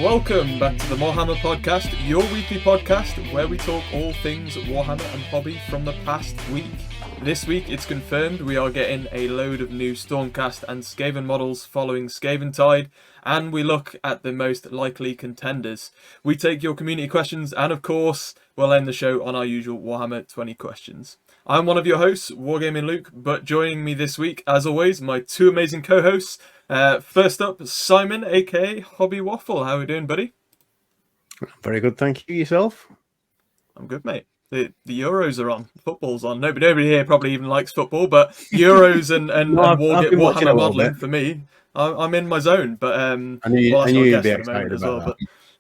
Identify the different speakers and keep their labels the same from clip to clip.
Speaker 1: Welcome back to the Morehammer podcast, your weekly podcast where we talk all things Warhammer and hobby from the past week. This week it's confirmed we are getting a load of new Stormcast and Skaven models following Skaventide, and we look at the most likely contenders. We take your community questions and of course we'll end the show on our usual Warhammer 20 questions. I'm one of your hosts, wargamingluke, but joining me this week, as always, my two amazing co-hosts. First up, Simon, aka Hobby Waffle. How are we doing, buddy?
Speaker 2: Very good, thank you. Yourself?
Speaker 1: I'm good, mate. The Euros are on. Football's on. Nobody here probably even likes football, but Euros and Warhammer modelling for me, I'm in my zone. But
Speaker 2: I knew you'd be excited about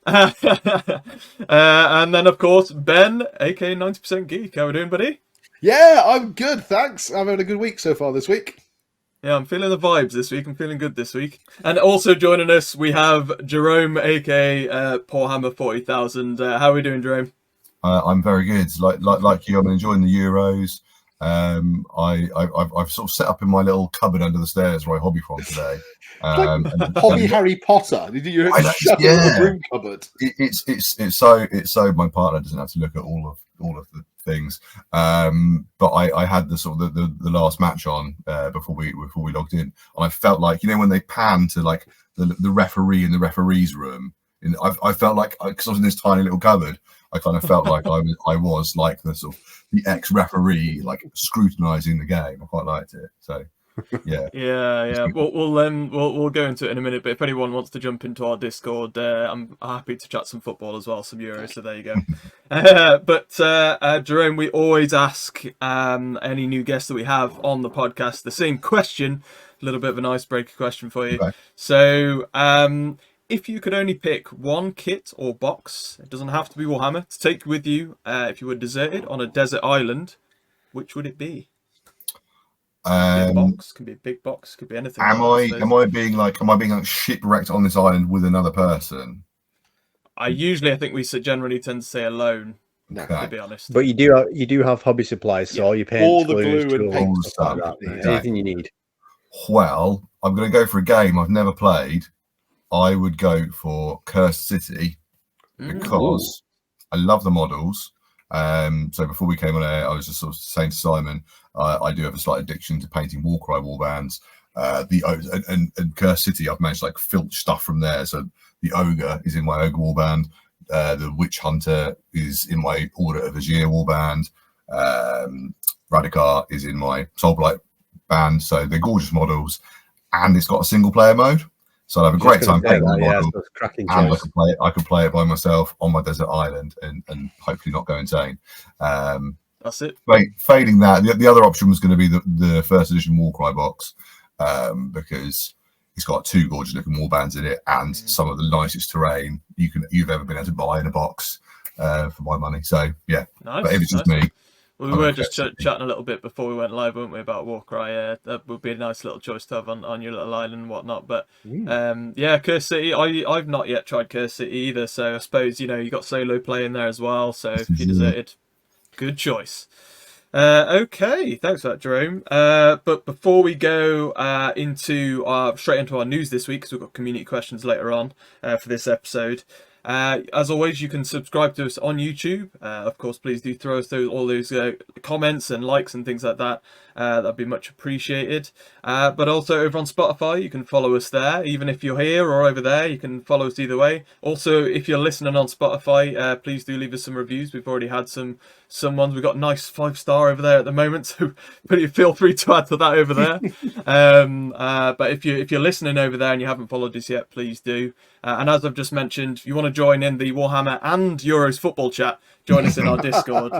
Speaker 2: that.
Speaker 1: And then, of course, Ben, aka 90% Geek. How are we doing, buddy?
Speaker 3: Yeah, I'm good, thanks. I've had a good week so far this week.
Speaker 1: Yeah, I'm feeling the vibes this week. I'm feeling good this week. And also joining us, we have Jerome, aka Morehammer 40,000. How are we doing, Jerome?
Speaker 4: I'm very good. Like you, I'm enjoying the Euros. I've sort of set up in my little cupboard under the stairs where I hobby from today.
Speaker 3: Hobby Harry Potter. Did you shut in the room cupboard?
Speaker 4: It's so my partner doesn't have to look at all of the things. But I had the sort of the last match on before we logged in, and I felt like, you know, when they pan to like the referee in the referee's room, and I felt like, because I was in this tiny little cupboard, I kind of felt like I was like the sort of the ex-referee, like scrutinizing the game. I quite liked it. So yeah.
Speaker 1: Yeah. We'll go into it in a minute. But if anyone wants to jump into our Discord, I'm happy to chat some football as well, some Euros. So there you go. But Jerome, we always ask any new guests that we have on the podcast the same question. A little bit of an icebreaker question for you.
Speaker 4: Okay.
Speaker 1: So, if you could only pick one kit or box, it doesn't have to be Warhammer, to take with you if you were deserted on a desert island, which would it be? Could be a box, could be a big box, could be anything.
Speaker 4: Am I being like shipwrecked on this island with another person?
Speaker 1: I think we generally tend to say alone.
Speaker 4: Okay.
Speaker 1: To be honest.
Speaker 2: But you do have hobby supplies, so all your paint,
Speaker 3: all the
Speaker 2: glues,
Speaker 3: glue and paint
Speaker 2: tools, stuff like that.
Speaker 4: Exactly.
Speaker 2: Anything you need.
Speaker 4: Well, I'm going to go for a game I've never played. I would go for Cursed City because I love the models. So before we came on air, I was just sort of saying to Simon, I do have a slight addiction to painting Warcry warbands. And Cursed City, I've managed to like filch stuff from there. So the Ogre is in my Ogre warband. The Witch Hunter is in my Order of Azir warband. Radikar is in my Soulblight band. So they're gorgeous models, and it's got a single player mode. So I'd have a great time playing that model, and I could play it by myself on my desert island and hopefully not go insane.
Speaker 1: That's it.
Speaker 4: Failing that, the other option was going to be the first edition Warcry box, because it's got two gorgeous looking warbands in it and some of the nicest terrain you've ever been able to buy in a box for my money. So yeah,
Speaker 1: nice,
Speaker 4: but if it's just me.
Speaker 1: Well, we were just chatting a little bit before we went live, weren't we, about Warcry? That would be a nice little choice to have on your little island and whatnot. But Cursed City, I've not yet tried Cursed City either. So I suppose, you know, you got solo play in there as well. So if you deserted, good choice. Okay, thanks for that, Jerome. But before we go straight into our news this week, because we've got community questions later on for this episode. As always, you can subscribe to us on YouTube. Of course, please do throw us all those comments and likes and things like that. That'd be much appreciated. But also over on Spotify, you can follow us there. Even if you're here or over there, you can follow us either way. Also, if you're listening on Spotify, please do leave us some reviews. We've already had some ones. We've got nice 5-star over there at the moment, so feel free to add to that over there. But if you're listening over there and you haven't followed us yet, please do. And as I've just mentioned, if you want to join in the Warhammer and Euros football chat, join us in our Discord.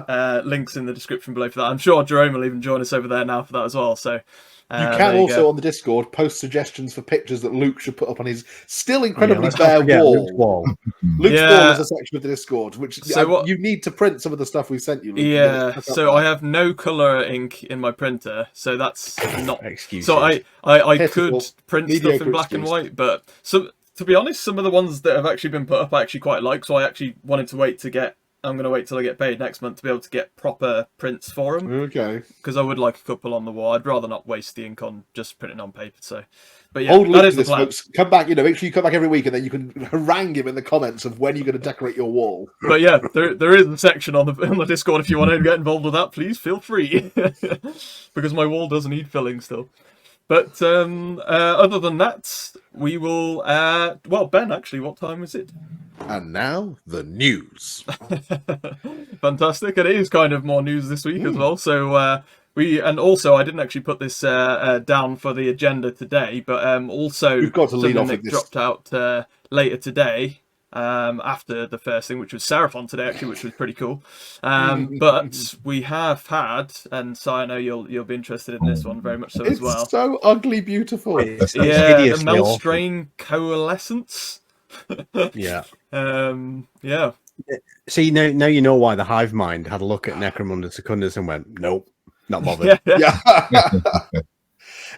Speaker 1: Links in the description below for that. I'm sure Jerome will even join us over there now for that as well. So
Speaker 3: you can also on the Discord post suggestions for pictures that Luke should put up on his still incredibly bare wall.
Speaker 2: Luke's wall.
Speaker 3: Luke's wall is a section of the Discord, which you need to print some of the stuff we sent you, Luke.
Speaker 1: Yeah, so I have no colour ink in my printer, so that's not
Speaker 2: excuse.
Speaker 1: So I could print stuff in black and white, but to be honest, some of the ones that have actually been put up I actually quite like, so I actually wanted to wait to get I'm going to wait till I get paid next month to be able to get proper prints for them.
Speaker 3: Okay.
Speaker 1: Because I would like a couple on the wall. I'd rather not waste the ink on just printing on paper. So, but yeah,
Speaker 3: Old
Speaker 1: that
Speaker 3: Luke
Speaker 1: is the
Speaker 3: this,
Speaker 1: plan.
Speaker 3: folks. Come back, make sure you come back every week, and then you can harangue him in the comments of when you're going to decorate your wall.
Speaker 1: But yeah, there is a section on the Discord if you want to get involved with that. Please feel free, because my wall does need filling still. But other than that, we will. Well, Ben, actually, what time is it?
Speaker 3: And now the news.
Speaker 1: Fantastic! And it is kind of more news this week as well. So also I didn't actually put this down for the agenda today, but also
Speaker 3: we've got to lead off
Speaker 1: Nick
Speaker 3: with this.
Speaker 1: dropped out later today. After the first thing, which was Seraphon today, actually, which was pretty cool. But we have had, and so I know you'll be interested in this one very much so as well.
Speaker 3: It's so ugly, beautiful.
Speaker 1: Yeah, the Melstrain Coalescence.
Speaker 2: Yeah.
Speaker 1: Yeah.
Speaker 2: See, now you know why the Hive Mind had a look at Necromunda Secundus and went, nope, not bothered.
Speaker 3: Yeah.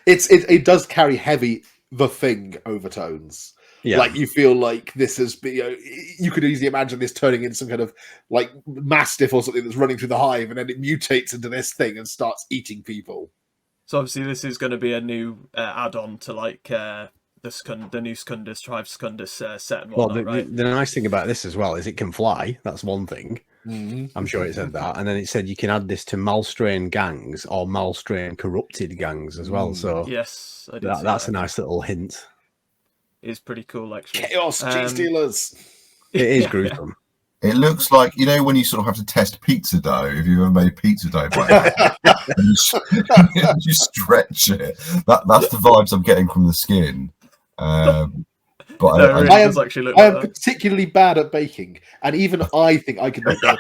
Speaker 3: It does carry heavy The Thing overtones.
Speaker 2: Yeah.
Speaker 3: Like you feel like this is, you could easily imagine this turning into some kind of like mastiff or something that's running through the hive, and then it mutates into this thing and starts eating people.
Speaker 1: So obviously this is going to be a new add-on to like the new Secundus, Hive Secundus set and whatnot, right?
Speaker 2: The nice thing about this as well is it can fly. That's one thing. I'm sure it said that, and then it said you can add this to Malstrain gangs or Malstrain corrupted gangs as well. So
Speaker 1: yes, I did
Speaker 2: that's a nice little hint.
Speaker 1: Is pretty cool, actually.
Speaker 3: Chaos cheese stealers.
Speaker 2: It is gruesome.
Speaker 4: It looks like, when you sort of have to test pizza dough, if you've ever made pizza dough, you stretch it. That's the vibes I'm getting from the skin. But
Speaker 1: really
Speaker 3: I am
Speaker 1: like
Speaker 3: particularly bad at baking, and even I think I could make better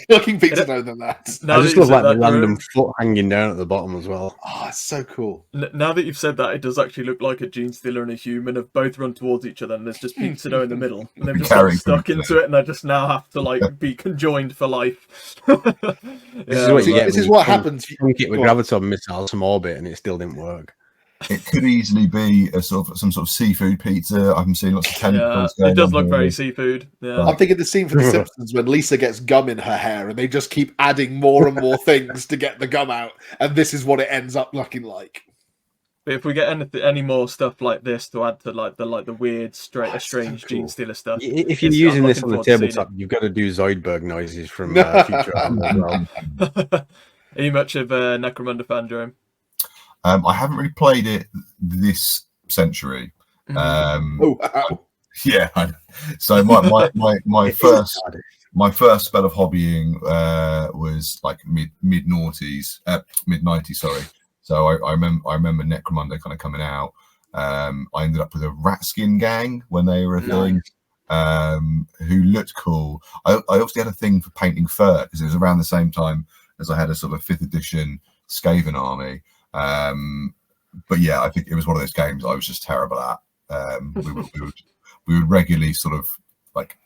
Speaker 3: looking pizza dough than that.
Speaker 2: I just love like the random foot hanging down at the bottom as well.
Speaker 3: Oh, it's so cool.
Speaker 1: Now that you've said that, it does actually look like a Gene Stealer and a human have both run towards each other, and there's just pizza dough in the middle, and they've just got stuck into it, and I just now have to like be conjoined for life.
Speaker 2: This
Speaker 3: is what happens.
Speaker 2: You get with Graviton missiles from orbit, and it still didn't work.
Speaker 4: It could easily be some sort of seafood pizza. I'm seeing lots of tentacles.
Speaker 1: It does look very seafood. Yeah.
Speaker 3: I'm thinking the scene from The Simpsons when Lisa gets gum in her hair, and they just keep adding more and more things to get the gum out, and this is what it ends up looking like.
Speaker 1: But if we get any more stuff like this to add to the weird, strange
Speaker 3: so cool.
Speaker 1: Gene Stealer stuff,
Speaker 2: if you're using this on the tabletop, you've got to do Zoidberg noises from Futurama as well.
Speaker 1: Are you much of a Necromunda fan, Jerome?
Speaker 4: I haven't really played it this century.
Speaker 3: Oh, wow.
Speaker 4: Yeah. So my first spell of hobbying was like mid 90s. Sorry. So I remember Necromunda kind of coming out. I ended up with a Ratskin gang when they were a thing. Who looked cool. I obviously had a thing for painting fur because it was around the same time as I had a sort of 5th edition Skaven army. But yeah, I think it was one of those games I was just terrible at. We would regularly sort of like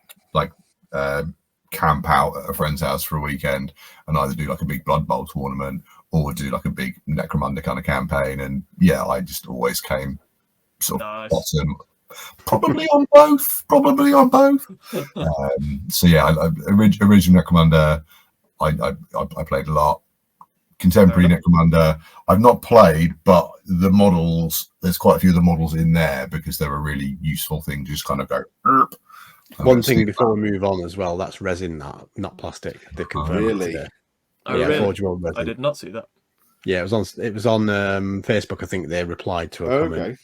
Speaker 4: camp out at a friend's house for a weekend and either do like a big Blood Bowl tournament or do like a big Necromunda kind of campaign. And yeah, I just always came sort of bottom. Probably on both. So yeah, original Necromunda, I played a lot. Contemporary Necromunda, I've not played, but the models, there's quite a few of the models in there because they're a really useful thing to just kind of go.
Speaker 2: One thing before we move on as well, that's resin, not plastic. They confirmed
Speaker 3: really?
Speaker 2: it
Speaker 1: today.
Speaker 2: Really?
Speaker 1: Forge World resin. I did not see that.
Speaker 2: Yeah, it was on Facebook. I think they replied to a comment.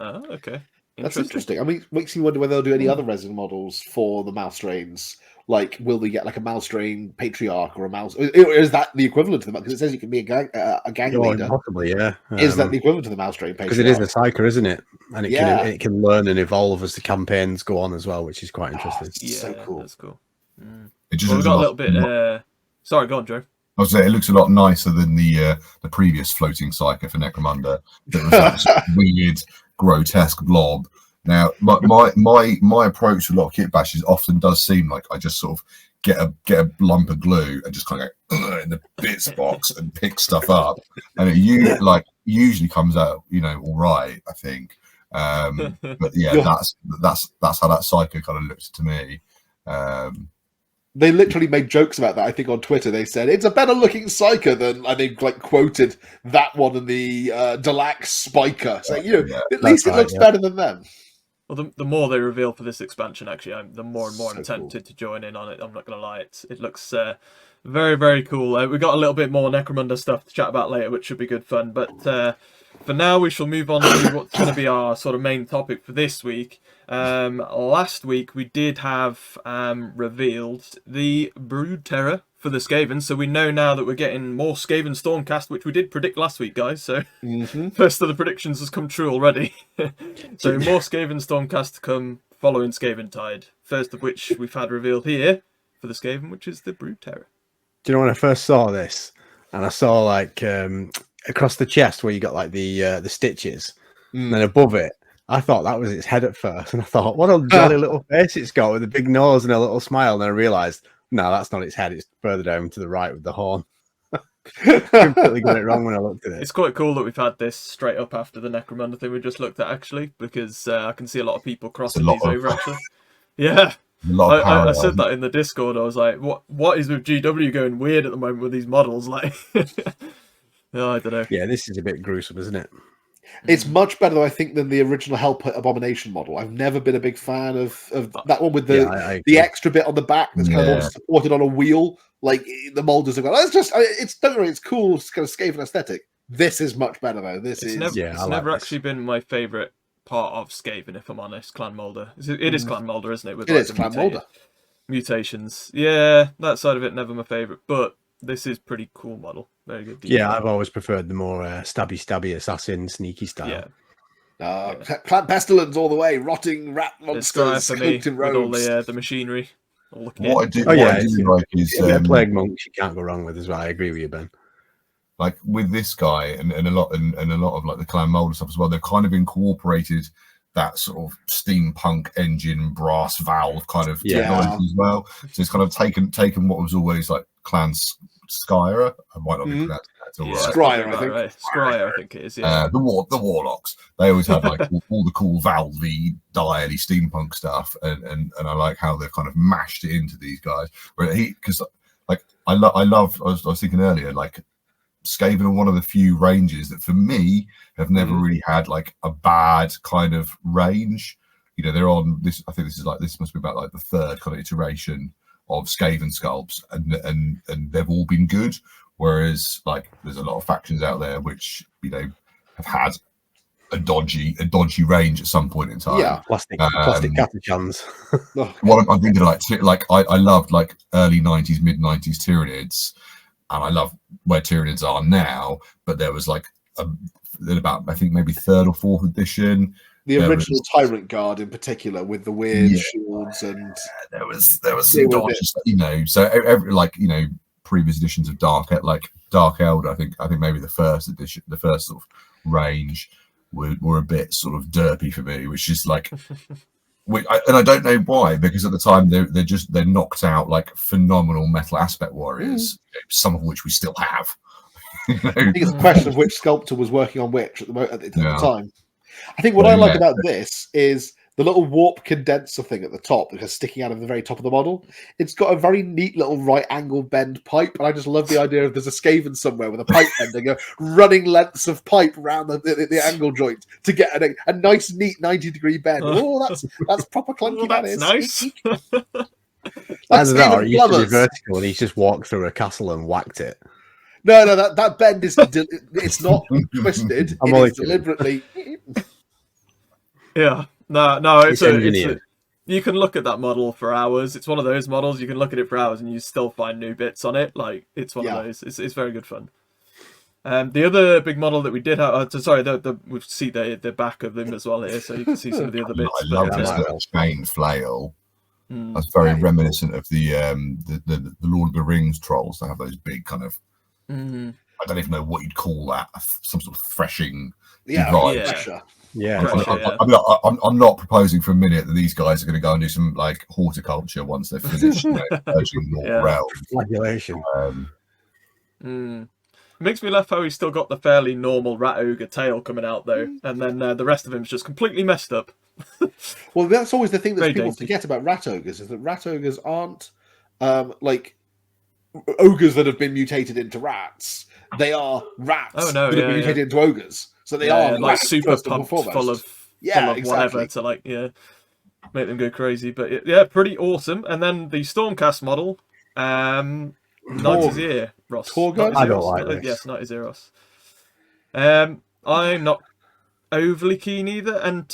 Speaker 1: Oh, okay.
Speaker 3: That's interesting. I mean, it makes me wonder whether they'll do any other resin models for the Malstrains. Like, will they get like a Malstrain Patriarch or a Mouse? Is that the equivalent to them? Because it says you can be a gang leader.
Speaker 2: Possibly, yeah.
Speaker 3: Is that the equivalent to the Malstrain Patriarch?
Speaker 2: Because it is a Psyker, isn't it? And it can learn and evolve as the campaigns go on as well, which is quite interesting.
Speaker 1: Yeah,
Speaker 3: so cool.
Speaker 1: That's cool.
Speaker 4: It just
Speaker 1: we've got a little bit. Sorry, go on, Joe.
Speaker 4: I was saying it looks a lot nicer than the previous floating Psyker for Necromunda. That was like this weird, grotesque blob. Now, my approach to a lot of kit bashes often does seem like I just sort of get a lump of glue and just kind of go in the bits box and pick stuff up, and it usually comes out all right, I think. But yeah, that's how that Psycho kind of looks to me.
Speaker 3: They literally made jokes about that. I think on Twitter they said it's a better looking Psyker than, and they like quoted that one and the Delax Spiker. So at least it looks better than them.
Speaker 1: Well, the more they reveal for this expansion, actually, the more and more I'm tempted
Speaker 3: cool
Speaker 1: to join in on it. I'm not going to lie. It looks very, very cool. We've got a little bit more Necromunda stuff to chat about later, which should be good fun. But for now, we shall move on to what's going to be our sort of main topic for this week. Last week, we did have revealed the Brood Terror for the Skaven, so we know now that we're getting more Skaven Stormcast, which we did predict last week, guys. So first of the predictions has come true already. So more Skaven Stormcast to come following Skaventide. First of which we've had revealed here for the Skaven, which is the Brood Terror.
Speaker 2: Do you know when I first saw this, and I saw like across the chest where you got like the stitches, and then above it, I thought that was its head at first, and I thought, what a jolly little face it's got with a big nose and a little smile. And I realised, no, that's not its head. It's further down to the right with the horn. Completely got it wrong when I looked at it.
Speaker 1: It's quite cool that we've had this straight up after the Necromunda thing we just looked at, actually, because I can see a lot of people crossing these over, actually. Yeah. I said that in the Discord. I was like, what is with GW going weird at the moment with these models? Like, no, I don't know.
Speaker 2: Yeah, this is a bit gruesome, isn't it?
Speaker 3: It's much better, I think, than the original Hellpit Abomination model. I've never been a big fan of that one with the extra bit on the back that's kind of almost supported on a wheel. Like the molders have got. Don't worry, it's cool. It's kind of Skaven aesthetic. This is much better though. It's
Speaker 1: never actually been my favourite part of Skaven, if I'm honest. Clan Molder. It is Clan Molder, isn't it? With
Speaker 3: it is Clan Molder.
Speaker 1: Mutations. Yeah, that side of it never my favourite, but this is pretty cool model. Very good detail.
Speaker 2: Yeah, I've always preferred the more stabby assassin sneaky style.
Speaker 3: Yeah. Plant pestilence all the way, rotting rat monsters
Speaker 1: for me,
Speaker 3: in
Speaker 1: with all
Speaker 3: robes.
Speaker 1: the machinery. All the
Speaker 4: what I do like is
Speaker 2: plague monks you can't go wrong with as well. I agree with you, Ben.
Speaker 4: Like with this guy and a lot of like the Clan Molder stuff as well, they've kind of incorporated that sort of steampunk engine brass valve kind of technology as well. So it's kind of taken what was always like Clan Skyra. I might not be pronouncing that all right.
Speaker 3: Scryer, I think.
Speaker 1: Right. Scryer, I think it is. Yeah.
Speaker 4: The Warlocks. They always had like all the cool valvey, dially steampunk stuff, and I like how they've kind of mashed it into these guys. Where because like I was thinking earlier, like Skaven are one of the few ranges that for me have never really had like a bad kind of range. You know, they're on this. I think this must be about like the third kind of iteration of Skaven sculpts, and they've all been good. Whereas like there's a lot of factions out there which have had a dodgy range at some point in time.
Speaker 2: Yeah, plastic catachans.
Speaker 4: What I'm thinking I loved like early 90s, mid 90s Tyranids. And I love where Tyranids are now, but there was like about I think maybe third or fourth edition.
Speaker 3: The original Tyrant Guard in particular, with the weird shields, and
Speaker 4: there was some dodges, So every previous editions of Dark Elder, I think maybe the first edition, the first sort of range were a bit sort of derpy for me, which is like. And I don't know why, because at the time they're knocked out like phenomenal metal aspect warriors, some of which we still have.
Speaker 3: I think it's a question of which sculptor was working on which at the time. I think what I like about this is the little warp condenser thing at the top, because sticking out of the very top of the model, it's got a very neat little right angle bend pipe, and I just love the idea of there's a Skaven somewhere with a pipe bender, running lengths of pipe around the angle joint to get a nice, neat 90-degree bend. Oh, that's proper clunky.
Speaker 1: That's nice.
Speaker 2: Either that, or it used to be vertical, and he's just walked through a castle and whacked it.
Speaker 3: No, that bend is it's not twisted. It is deliberately.
Speaker 1: Yeah. No, it's you can look at that model for hours. It's one of those models you can look at it for hours and you still find new bits on it. Like it's one of those. It's very good fun. The other big model that we did have, we see the back of them as well here, so you can see some of the other bits.
Speaker 4: I love this little chain flail. That's very reminiscent of the Lord of the Rings trolls. They have those big kind of. I don't even know what you'd call that. Some sort of threshing device.
Speaker 2: Yeah.
Speaker 4: I'm not proposing for a minute that these guys are going to go and do some like horticulture once they've finished purging North Realm.
Speaker 2: Flagellation.
Speaker 1: It makes me laugh how he's still got the fairly normal rat ogre tail coming out though, and then the rest of him's just completely messed up.
Speaker 3: Well, that's always the thing that people forget about rat ogres, is that rat ogres aren't like ogres that have been mutated into rats. They are rats that have been mutated into ogres. So they are
Speaker 1: like
Speaker 3: rats,
Speaker 1: super pumped, full of whatever to like make them go crazy. But yeah, pretty awesome. And then the Stormcast model, Night is here, Ross.
Speaker 3: Torgo?
Speaker 2: I don't like this.
Speaker 1: Yes, Night is here, Ross. I'm not overly keen either, and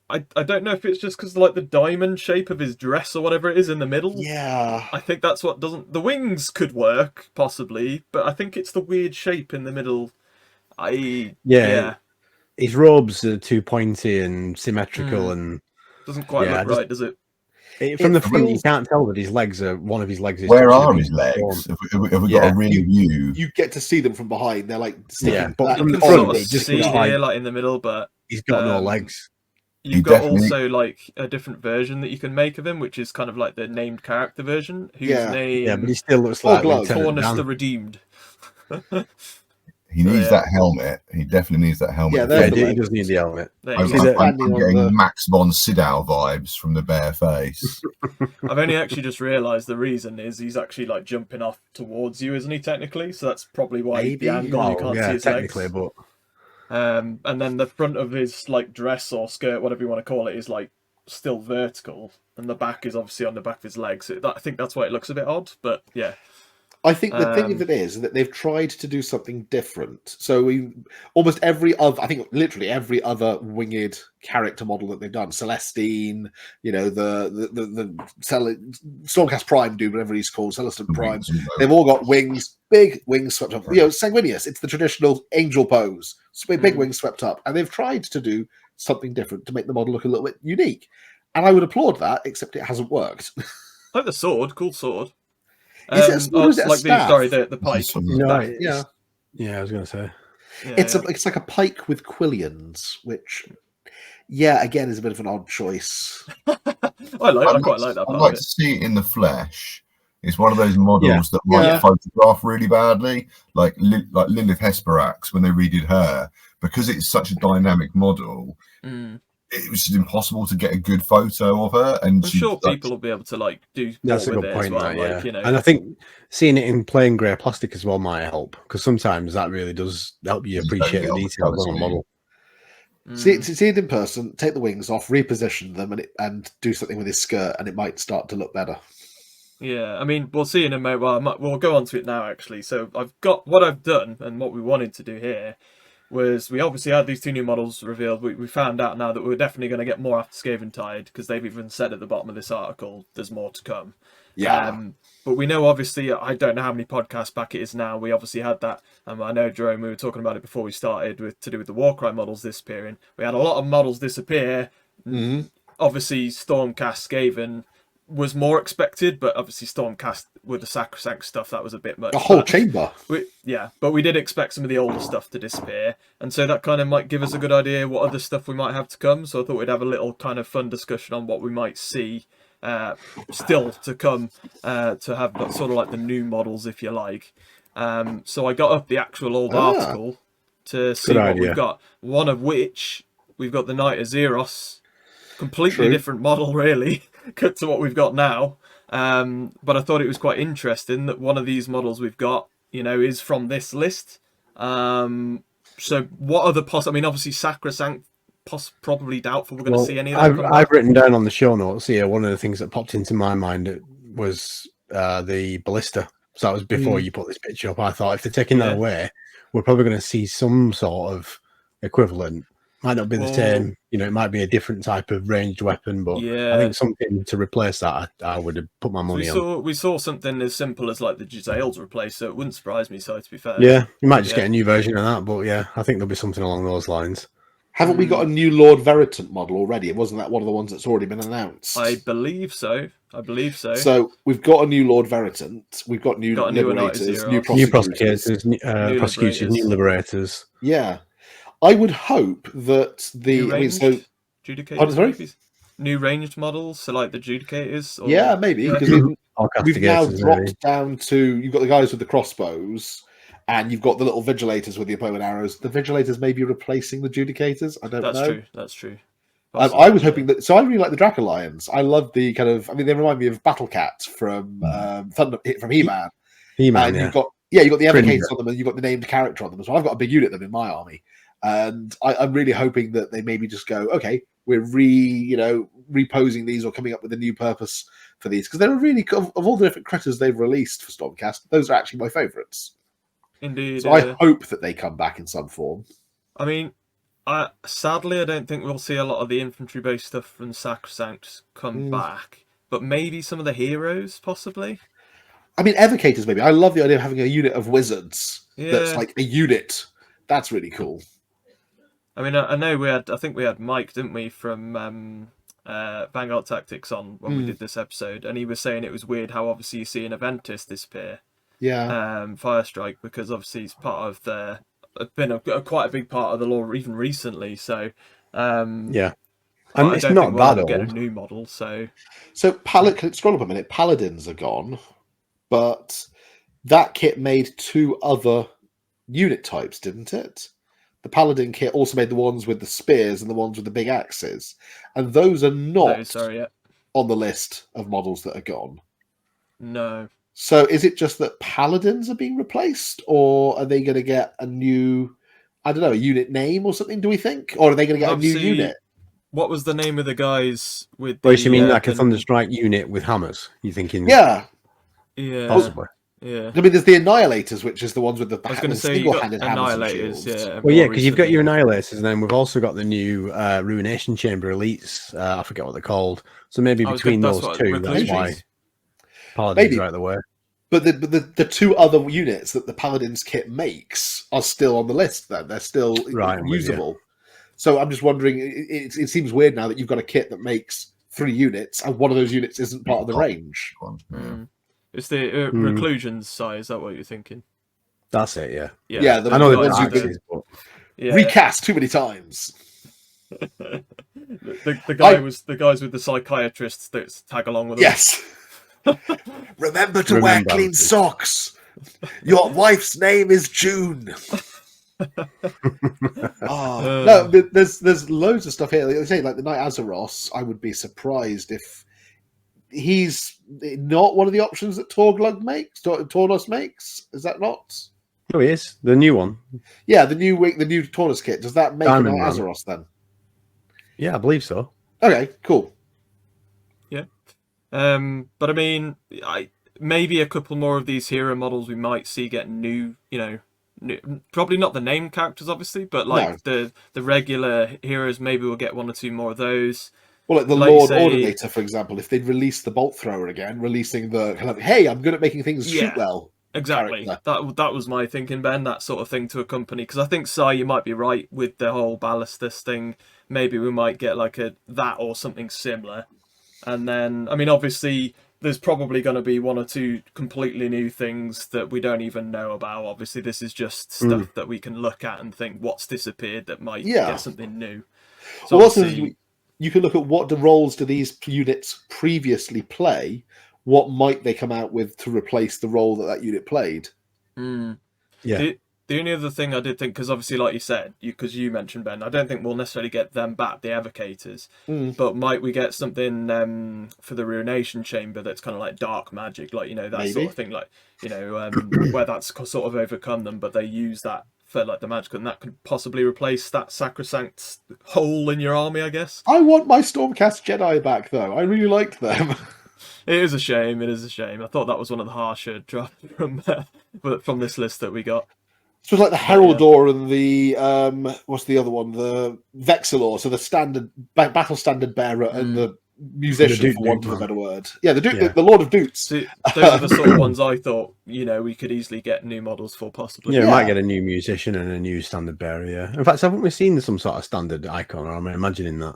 Speaker 1: I don't know if it's just because like the diamond shape of his dress or whatever it is in the middle.
Speaker 3: Yeah,
Speaker 1: I think that's what doesn't. The wings could work possibly, but I think it's the weird shape in the middle.
Speaker 2: His robes are too pointy and symmetrical, and
Speaker 1: doesn't quite look right, does it?
Speaker 2: From the front, you can't tell that his legs are one of his legs.
Speaker 4: Where are his legs? Have we got a real view?
Speaker 3: You get to see them from behind. They're like sticking.
Speaker 2: But
Speaker 1: you can sort of see here, like in the middle, but
Speaker 2: he's got no legs.
Speaker 1: You've got also like a different version that you can make of him, which is kind of like the named character version. Whose name?
Speaker 2: But he still looks like
Speaker 1: Faunus the Redeemed.
Speaker 4: He needs that helmet. He definitely needs that helmet.
Speaker 2: Yeah, he does need the helmet.
Speaker 4: I'm getting Max von Sydow vibes from the bare face.
Speaker 1: I've only actually just realised the reason is he's actually like jumping off towards you, isn't he? Technically, so that's probably why the angle you can't see his legs.
Speaker 2: But
Speaker 1: and then the front of his like dress or skirt, whatever you want to call it, is like still vertical, and the back is obviously on the back of his legs. So I think that's why it looks a bit odd. But yeah.
Speaker 3: I think the thing of it is that they've tried to do something different. So almost every other, I think literally every other winged character model that they've done, Celestine, the Stormcast Prime dude, whatever he's called, Celestine Prime, they've all got wings, big wings swept up. Sanguinius, it's the traditional angel pose, big wings swept up, and they've tried to do something different to make the model look a little bit unique. And I would applaud that, except it hasn't worked.
Speaker 1: Like the sword, cool sword.
Speaker 3: Is it a sword or is it a staff?
Speaker 1: The pike.
Speaker 2: I was going to say.
Speaker 3: It's like a pike with quillions, which, again, is a bit of an odd choice.
Speaker 1: I quite like that.
Speaker 4: I'd like to see it in the flesh. It's one of those models that might photograph really badly, like Lilith Hesperax when they redid her, because it's such a dynamic model. It was just impossible to get a good photo of her, and
Speaker 1: I'm sure people will be able to do.
Speaker 2: That's a good point. And I think seeing it in plain grey plastic as well might help, because sometimes that really does help you appreciate the details on the model.
Speaker 3: See it in person, take the wings off, reposition them, and do something with his skirt, and it might start to look better.
Speaker 1: Yeah, I mean, we'll see in a moment. Well, we'll go on to it now, actually. So I've got what I've done, and what we wanted to do here was we obviously had these two new models revealed. We found out now that we're definitely going to get more after Skaventide, because they've even said at the bottom of this article there's more to come. But we know, obviously, I don't know how many podcasts back it is now. We obviously had that. I know, Jerome, we were talking about it before we started to do with the Warcry models disappearing. We had a lot of models disappear. Obviously, Stormcast Skaven was more expected, but obviously Stormcast with the Sacrosanct stuff, that was a bit much.
Speaker 3: A whole chamber.
Speaker 1: But we did expect some of the older stuff to disappear, and so that kind of might give us a good idea what other stuff we might have to come. So I thought we'd have a little kind of fun discussion on what we might see still to come, to have sort of like the new models, if you like. So I got up the actual old article to see what we've got, one of which we've got the Knight of Xeros, completely different model really cut to what we've got now. But I thought it was quite interesting that one of these models we've got, is from this list. So what other I mean, obviously Sacrosanct, probably doubtful we're going to see any of that.
Speaker 2: I've written down on the show notes here, one of the things that popped into my mind was the ballista. So that was before you put this picture up. I thought if they're taking that away, we're probably going to see some sort of equivalent. Might not be the same, it might be a different type of ranged weapon, but I think something to replace that, I would have put my money on.
Speaker 1: We saw something as simple as like the Giselles replaced, so it wouldn't surprise me. So to be fair,
Speaker 2: you might just get a new version of that, but I think there'll be something along those lines.
Speaker 3: Haven't we got a new Lord Veritant model already? Wasn't that one of the ones that's already been announced?
Speaker 1: I believe so.
Speaker 3: So we've got a new Lord Veritant. We've got new Liberators, new Prosecutors,
Speaker 2: new Liberators.
Speaker 3: Yeah. I would hope that
Speaker 1: new ranged models, so like the Judicators.
Speaker 3: Maybe, because we've now dropped down to, you've got the guys with the crossbows, and you've got the little Vigilators with the bow and arrows. The Vigilators may be replacing the Judicators. I don't know.
Speaker 1: That's true.
Speaker 3: I was hoping that. So I really like the Drac Alliance. I love the kind of. I mean, they remind me of Battle Cat from from He-Man.
Speaker 2: He-Man,
Speaker 3: and you've got the evocators on them, and you've got the named character on them as well. I've got a big unit of them in my army, and I'm really hoping that they maybe just go, okay, we're reposing these or coming up with a new purpose for these, because they're really of all the different critters they've released for Stormcast, those are actually my favourites.
Speaker 1: Indeed.
Speaker 3: So I hope that they come back in some form.
Speaker 1: I mean, sadly, I don't think we'll see a lot of the infantry-based stuff from Sacrosanct come back, but maybe some of the heroes, possibly.
Speaker 3: I mean, evocators, maybe. I love the idea of having a unit of wizards that's like a unit. That's really cool.
Speaker 1: I mean, I know I think we had Mike, didn't we, from Vanguard Tactics on when we did this episode, and he was saying it was weird how obviously you see an Aventus disappear.
Speaker 3: Yeah.
Speaker 1: Firestrike, because obviously he's part of been quite a big part of the lore even recently. So
Speaker 2: yeah, and it's not that old.
Speaker 1: Get a new model, so
Speaker 3: scroll up a minute. Paladins are gone, but that kit made 2 other unit types, didn't it? The Paladin kit also made the ones with the spears and the ones with the big axes, and those are not on the list of models that are gone.
Speaker 1: No.
Speaker 3: So is it just that Paladins are being replaced, or are they going to get a new, I don't know, a unit name or something, do we think? Or are they going to get a new unit?
Speaker 1: What was the name of the guys with
Speaker 2: the... you mean like a Thunderstrike unit with hammers? You thinking...
Speaker 3: Yeah.
Speaker 1: Yeah.
Speaker 2: Possibly.
Speaker 1: Yeah.
Speaker 3: I mean, there's the Annihilators, which is the ones with the
Speaker 1: I was going to say, you've got Annihilators,
Speaker 3: yeah.
Speaker 2: Well, yeah, because you've got your Annihilators, and then we've also got the new Ruination Chamber Elites. I forget what they're called. So maybe between those two, that's why Paladins are out of the way.
Speaker 3: But the 2 other units that the Paladins kit makes are still on the list, then. They're still usable. So I'm just wondering, it seems weird now that you've got a kit that makes 3 units, and one of those units isn't part of the range.
Speaker 1: It's the Reclusions size, is that what you're thinking?
Speaker 2: That's it, yeah.
Speaker 3: Yeah,
Speaker 2: I know the ones you've been
Speaker 3: recast too many times.
Speaker 1: the guys with the psychiatrists that tag along with them.
Speaker 3: Yes. Remember to wear clean socks. Your wife's name is June. No, there's loads of stuff here. Like I say, like the Knight Azeros, I would be surprised if he's not one of the options that Tornos makes. Is that not?
Speaker 2: No, he is. The new one.
Speaker 3: Yeah, the new Tornos kit. Does that make a Knight Azeros then?
Speaker 2: Yeah, I believe so.
Speaker 3: Okay, cool.
Speaker 1: Yeah. But I mean, maybe a couple more of these hero models we might see get new, probably not the named characters, obviously, but like the regular heroes, maybe we'll get 1 or 2 more of those.
Speaker 3: Well, like the Lord Ordinator, for example, if they'd release the Bolt Thrower again, releasing the kind of, hey, I'm good at making things shoot well.
Speaker 1: Exactly. That was my thinking, Ben, that sort of thing to accompany. Because I think, Si, you might be right with the whole Ballistus thing. Maybe we might get like that or something similar. And then, I mean, obviously, there's probably going to be 1 or 2 completely new things that we don't even know about. Obviously, this is just stuff that we can look at and think what's disappeared that might get something new. So
Speaker 3: also, you can look at what the roles do these units previously play. What might they come out with to replace the role that unit played?
Speaker 2: Yeah.
Speaker 1: The only other thing I did think, because obviously, like you said, because you mentioned, Ben, I don't think we'll necessarily get them back, the Evocators, but might we get something for the Ruination Chamber that's kind of like dark magic, like, that sort of thing, like, where that's sort of overcome them, but they use that for like the magic, and that could possibly replace that Sacrosanct hole in your army, I guess.
Speaker 3: I want my Stormcast Jedi back, though. I really liked them.
Speaker 1: It is a shame. It is a shame. I thought that was one of the harsher drafts from this list that we got.
Speaker 3: So it's like the Heraldor and the what's the other one? The Vexilor. So the standard battle standard bearer and the musician, for want of a better word. Yeah, the Lord of Doots.
Speaker 1: So those are the sort of ones I thought we could easily get new models for, possibly.
Speaker 2: Yeah, we might get a new musician and a new standard bearer. Yeah. In fact, haven't we seen some sort of standard icon? Or am I imagining that?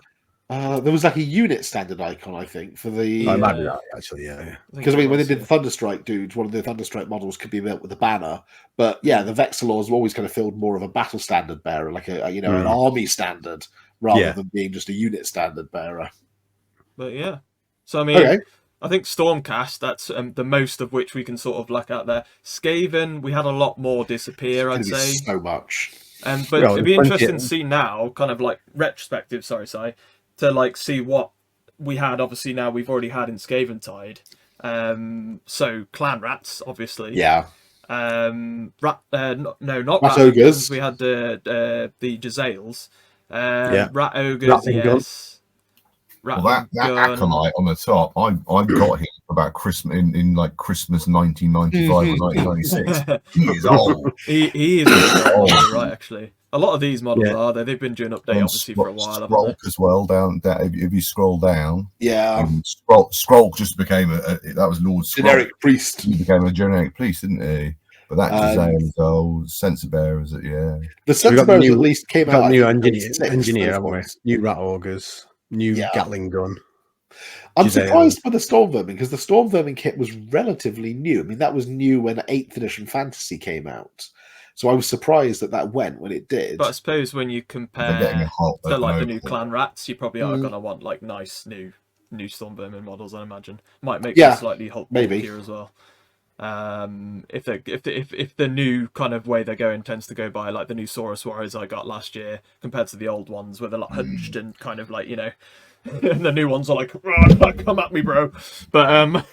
Speaker 3: There was like a unit standard icon, I think, for the.
Speaker 2: I might be that, actually, yeah.
Speaker 3: Because when they did the Thunderstrike dudes, one of the Thunderstrike models could be built with a banner. But yeah, the Vexilors have always kind of filled more of a battle standard bearer, like an army standard, rather than being just a unit standard bearer.
Speaker 1: But yeah, so I mean, I think Stormcast, that's the most of which we can sort of look out there. Skaven, we had a lot more disappear, I'd say.
Speaker 3: So much.
Speaker 1: But it'd be interesting to see now, kind of like retrospective. Sorry, Si. to like see what we had. Obviously now we've already had in Skaventide. So clan rats, obviously.
Speaker 3: Yeah.
Speaker 1: No, not
Speaker 3: Rat
Speaker 1: rat
Speaker 3: ogres.
Speaker 1: We had the Jezzails.
Speaker 2: Yeah.
Speaker 1: Rat ogres,
Speaker 2: Rattling gun.
Speaker 1: yes.
Speaker 4: Well, that acolyte on the top, I got him about Christmas in like Christmas 1995 or 1996. He is old.
Speaker 1: He is old. You're right, actually. A lot of these models
Speaker 2: Yeah.
Speaker 1: are. They've been doing update obviously for a while.
Speaker 4: Scroll as well down. If you scroll down,
Speaker 3: Yeah.
Speaker 4: Scroll just became that was Lord Scroll.
Speaker 3: Generic priest.
Speaker 4: He became a generic priest, didn't he? But that Jezzail is old. Censer bearers, yeah.
Speaker 3: The censer bearers at least came out.
Speaker 2: New engineer, haven't we? New rat augurs, new Gatling gun.
Speaker 3: I'm surprised by the Storm Vermin because the Storm Vermin kit was relatively new. I mean, that was new when 8th edition Fantasy came out. So I was surprised that went when it did.
Speaker 1: But I suppose when you compare to like the new clan rats, you probably are going to want like nice new Storm Vermin models. I imagine might make them slightly bulkier as well. If the new kind of way they're going tends to go by like the new Saurus Warriors I got last year compared to the old ones where they're like hunched and kind of like, you know, and the new ones are like, come at me, bro. But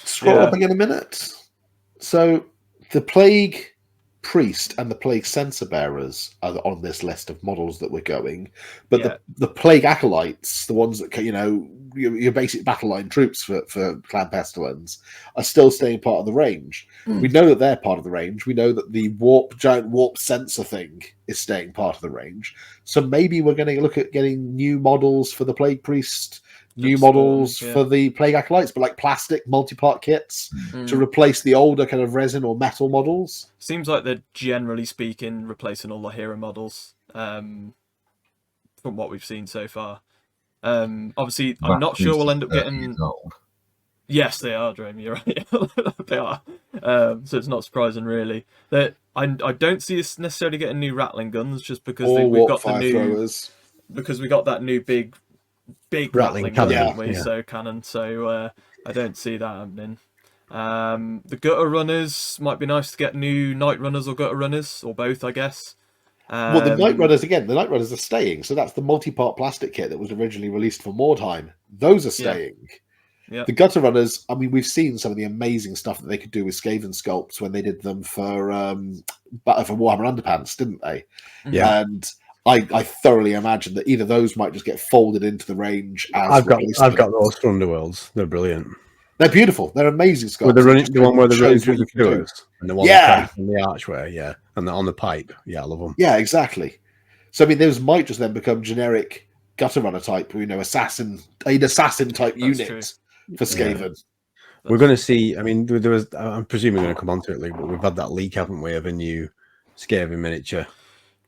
Speaker 3: scroll up again a minute. So the Plague Priest and the Plague Censer Bearers are on this list of models that we're going, but the Plague Acolytes, the ones that, you know, your basic battle line troops for Clan Pestilence, are still staying part of the range. We know that they're part of the range. We know that the giant warp sensor thing is staying part of the range. So maybe we're going to look at getting new models for the Plague Priest, new models for the Plague Acolytes, but like plastic multi-part kits to replace the older kind of resin or metal models.
Speaker 1: Seems like they're generally speaking replacing all the hero models from what we've seen so far. Obviously, I'm not sure we'll end up getting. Yes, they are, Dream. You're right. They are. So it's not surprising, really. That I don't see us necessarily getting new rattling guns just because we've got the new throwers. Because we got that new big rattling gun, haven't we? So cannon. So I don't see that happening. The gutter runners might be nice to get new night runners or gutter runners or both, I guess.
Speaker 3: Well, the Night Runners are staying. So that's the multi-part plastic kit that was originally released for Mordheim. Those are staying. Yeah. The Gutter Runners, I mean, we've seen some of the amazing stuff that they could do with Skaven sculpts when they did them for Warhammer Underpants, didn't they?
Speaker 2: Yeah.
Speaker 3: And I thoroughly imagine that either those might just get folded into the range.
Speaker 2: I've got those for Underworlds. They're brilliant.
Speaker 3: They're beautiful. They're amazing sculpts.
Speaker 2: The one where they're running through the sewers and the one in the archway, and on the pipe. Yeah, I love them.
Speaker 3: Yeah, exactly. So I mean, those might just then become generic Gutter Runner type, assassin type unit for Skaven.
Speaker 2: Yeah. We're going to see. I mean, there was. I'm presuming we're going to come onto it, Luke, but we've had that leak, haven't we, of a new Skaven miniature?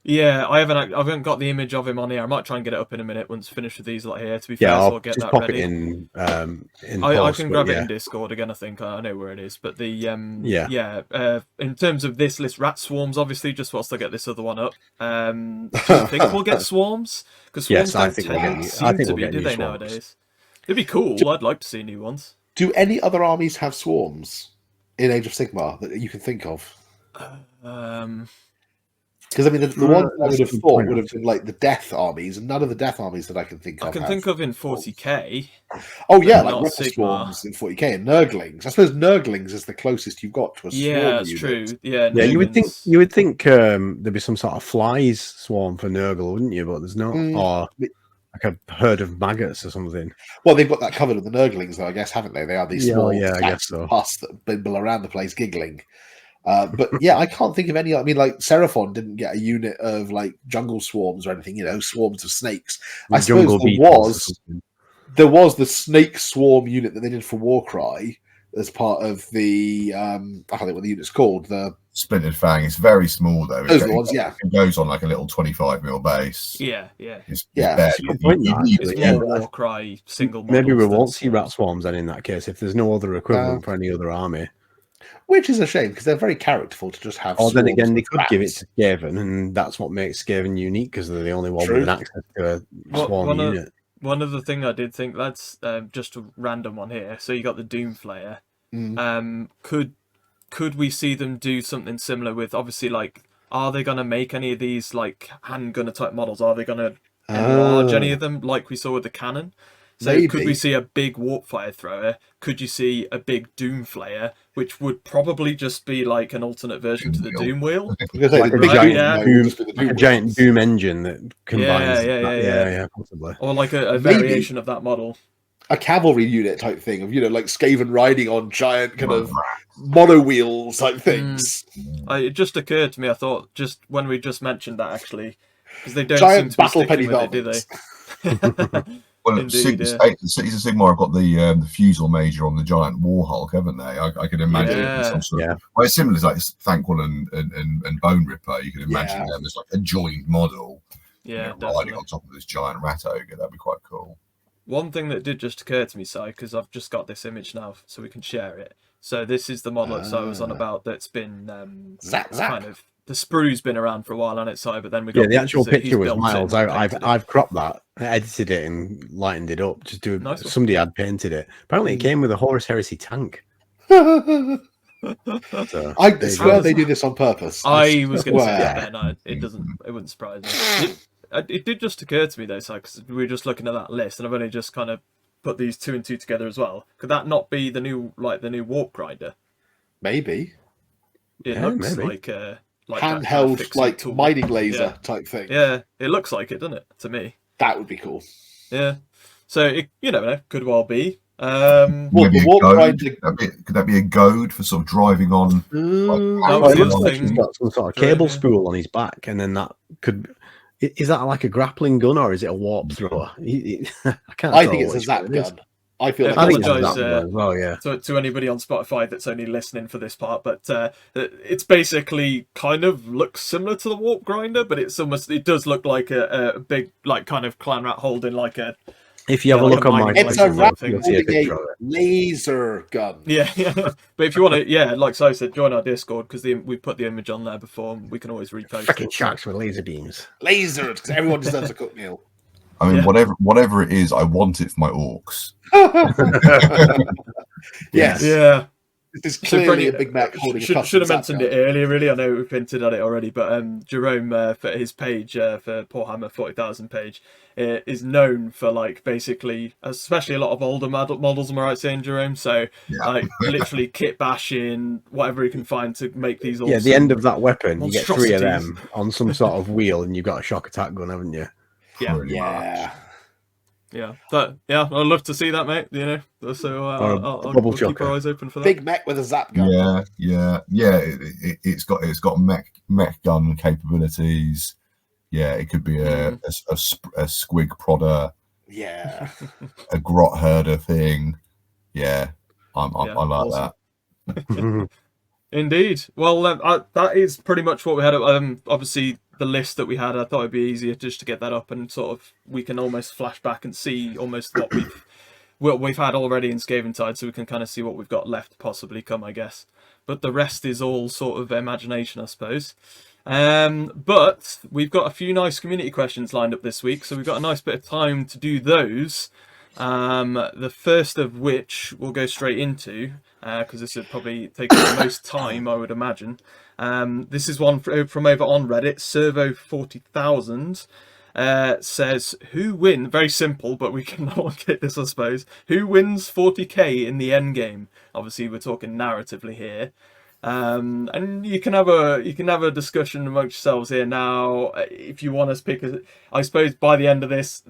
Speaker 1: Yeah, I haven't got the image of him on here. I might try and get it up in a minute once finished with these lot here. To be fair, so I'll get
Speaker 2: just
Speaker 1: that
Speaker 2: pop
Speaker 1: ready.
Speaker 2: It in
Speaker 1: I can grab it in Discord again. I think I know where it is. But the in terms of this list, rat swarms obviously just whilst I get this other one up. Do you think we'll get swarms? Because swarms don't seem to be, do they nowadays? It'd be cool. I'd like to see new ones.
Speaker 3: Do any other armies have swarms in Age of Sigmar that you can think of? Because I mean, the ones I would have thought would have been like the Death armies, and none of the Death armies that I can think of.
Speaker 1: I can think of in 40k.
Speaker 3: Oh yeah, like Ripper Swarms in 40k and Nurglings. I suppose Nurglings is the closest you've got to a swarm. Yeah,
Speaker 1: that's true. Yeah,
Speaker 2: you would think there'd be some sort of flies swarm for Nurgle, wouldn't you? But there's not, or like a herd of maggots or something.
Speaker 3: Well, they've got that covered with the Nurglings, though. I guess, haven't they? They are these small,
Speaker 2: I guess so.
Speaker 3: Pus that bimble around the place giggling. But yeah, I can't think of any. I mean, like Seraphon didn't get a unit of like jungle swarms or anything. Swarms of snakes. I suppose there was the snake swarm unit that they did for Warcry as part of the. I can't think what the unit's called. The
Speaker 4: Splintered Fang. It's very small though.
Speaker 3: Those are the ones, yeah.
Speaker 4: It goes on like a little 25mm base.
Speaker 1: Yeah.
Speaker 4: It's
Speaker 1: more Warcry single.
Speaker 2: Maybe we won't see rat swarms then in that case if there's no other equivalent for any other army.
Speaker 3: Which is a shame because they're very characterful to just have.
Speaker 2: Or then again, they could give it to Skaven, and that's what makes Skaven unique because they're the only one with access to a swarm unit.
Speaker 1: One other thing I did think, that's just a random one here. So you got the Doomflayer. Could we see them do something similar with, obviously, like, are they going to make any of these like handgunner type models? Are they going to enlarge any of them, like we saw with the cannon. So
Speaker 3: Maybe.
Speaker 1: could we see a big warp fire thrower? Could you see a big doom flayer, which would probably just be like an alternate version to the doom wheel?
Speaker 2: Like a giant doom engine that combines. Yeah, possibly.
Speaker 1: Or like a variation of that model.
Speaker 3: A cavalry unit type thing of, like Skaven riding on giant kind of mono wheels type things.
Speaker 1: It just occurred to me, I thought, just when we just mentioned that, actually, because they don't
Speaker 3: giant
Speaker 1: seem to be
Speaker 3: battle penny
Speaker 1: sticking with it, do they?
Speaker 4: Well,
Speaker 1: Indeed,
Speaker 4: Cities of Sigmar have got the Fusel Major on the giant Warhulk, haven't they? I could imagine it some sort of, well, it's similar to like Thanquil and Bone Ripper. You can imagine them as like a joined model, riding on top of this giant rat ogre. That'd be quite cool.
Speaker 1: One thing that did just occur to me, Si, because I've just got this image now, so we can share it. So this is the model that I was on about that's been kind of, the sprue's been around for a while on its side, but then we got
Speaker 2: the actual picture was miles out. I've cropped that, edited it, and lightened it up. Somebody had painted it. Apparently, it came with a Horus Heresy tank.
Speaker 3: I swear they do this on purpose.
Speaker 1: I was going to say that. No, it wouldn't surprise me. It did just occur to me though, Si, because we were just looking at that list, and I've only just kind of put these 2 and 2 together as well. Could that not be the new warp grinder?
Speaker 3: Maybe.
Speaker 1: It looks like
Speaker 3: handheld, like mining laser type thing.
Speaker 1: Yeah, it looks like it, doesn't it? To me,
Speaker 3: that would be cool.
Speaker 1: Yeah, so you never know, could well be.
Speaker 4: Could that be a goad for sort of driving on?
Speaker 2: It looks like he's got some sort of cable spool on his back, and then that could. Is that like a grappling gun or is it a warp thrower? I
Speaker 3: think it's a zap gun. I feel like
Speaker 1: I apologise to anybody on Spotify that's only listening for this part, but it's basically kind of looks similar to the warp grinder, but it does look like a big like kind of clan rat holding like a.
Speaker 2: If you have a look on my,
Speaker 3: it's a laser gun.
Speaker 1: Yeah. But if you want to, like I said, join our Discord because we put the image on there before. We can always repost.
Speaker 2: Freaking sharks with laser beams.
Speaker 3: Lasers, because everyone deserves a cooked meal.
Speaker 4: I mean, whatever it is, I want it for my orcs.
Speaker 3: Yes.
Speaker 1: Yeah.
Speaker 3: This is clearly a Big Mac holding
Speaker 1: should have mentioned it earlier, really. I know we've hinted at it already, but Jerome, for his page, for Warhammer 40,000 page, is known for, like, basically, especially a lot of older models, am I right saying, Jerome? So, like, literally kit bashing, whatever he can find to make these awesome.
Speaker 2: Yeah, the end of that weapon, you get 3 of them on some sort of wheel, and you've got a shock attack gun, haven't you?
Speaker 1: Yeah, but I'd love to see that, mate. So I'll keep our eyes open for that.
Speaker 3: Big mech with a zap gun.
Speaker 4: It's got mech gun capabilities. Yeah, it could be a squig prodder.
Speaker 3: Yeah,
Speaker 4: a grot herder thing. Yeah, I like
Speaker 1: awesome.
Speaker 4: that.
Speaker 1: Indeed. Well, that is pretty much what we had. Obviously, the list that we had, I thought it'd be easier just to get that up and sort of we can almost flash back and see almost what we've had already in Skaventide, so we can kind of see what we've got left to possibly come, I guess. But the rest is all sort of imagination, I suppose. But we've got a few nice community questions lined up this week, so we've got a nice bit of time to do those. The first of which we'll go straight into, because this would probably take the most time, I would imagine. This is one from over on Reddit. Servo 40,000 says, "Who wins?" Very simple, but we can allocate this, I suppose. Who wins 40k in the end game? Obviously, we're talking narratively here. And you can have a discussion amongst yourselves here now if you want to pick. I suppose by the end of this,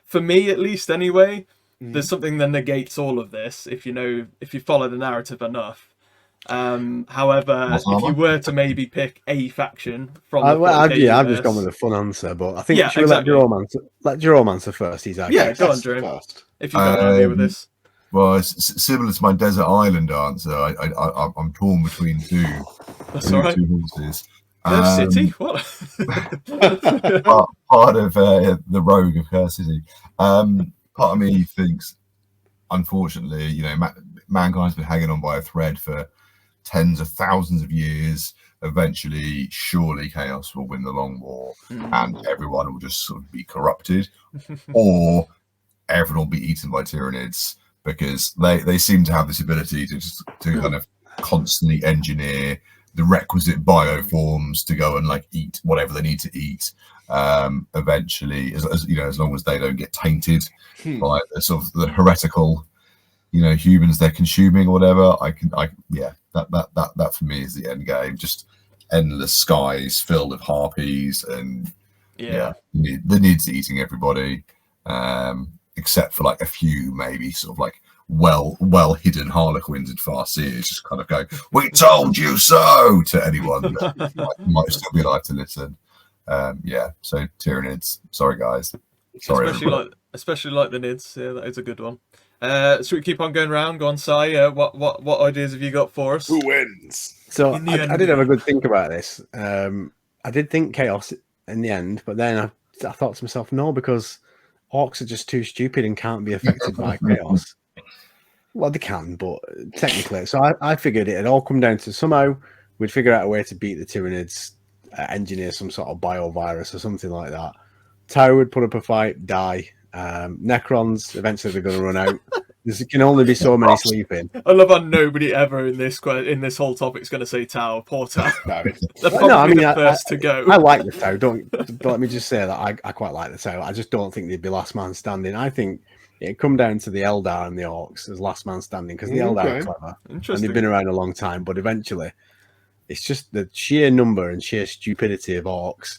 Speaker 1: for me at least, anyway, there's something that negates all of this if you follow the narrative enough. However, if you were to maybe pick a faction from
Speaker 2: I've just gone with a fun answer, but I think should exactly. Let Jerome answer first. He's out.
Speaker 1: Yeah, go on, Jerome. If you've got an idea with this.
Speaker 4: Well, it's similar to my desert island answer. I'm torn between two.
Speaker 1: That's all right.
Speaker 4: Two horses.
Speaker 1: Curse City? What?
Speaker 4: part of the rogue of Curse City. Part of me thinks, unfortunately, mankind's been hanging on by a thread for tens of thousands of years. Eventually, surely chaos will win the long war, and everyone will just sort of be corrupted, or everyone will be eaten by Tyranids, because they seem to have this ability to kind of constantly engineer the requisite bioforms to go and like eat whatever they need to eat. Eventually, as you know, as long as they don't get tainted by the sort of the heretical, you know, humans they're consuming or whatever. That for me is the end game. Just endless skies filled with harpies and the Nids eating everybody, except for like a few maybe sort of like well hidden harlequins and farseers just kind of go, "We told you so" to anyone that might still be alive to listen. So Tyranids, sorry guys, sorry,
Speaker 1: especially like the Nids. Yeah, that is a good one. Should we keep on going around? Go on, Si. What ideas have you got for us?
Speaker 3: Who wins?
Speaker 2: So I did have a good think about this. I did think chaos in the end, but then I thought to myself, no, because orcs are just too stupid and can't be affected by chaos. Well, they can, but technically. So I figured it'd all come down to somehow we'd figure out a way to beat the Tyranids, engineer some sort of biovirus or something like that. Tau would put up a fight, die. Necrons, eventually they're going to run out. There can only be so many sleeping.
Speaker 1: I love how nobody ever in this whole topic is going to say Tau. Poor Tau. They're probably the first to go.
Speaker 2: I like the Tau. Don't let me just say that I quite like the Tau. I just don't think they'd be last man standing. I think it'd come down to the Eldar and the Orcs as last man standing because the Eldar are clever and they've been around a long time. But eventually, it's just the sheer number and sheer stupidity of Orcs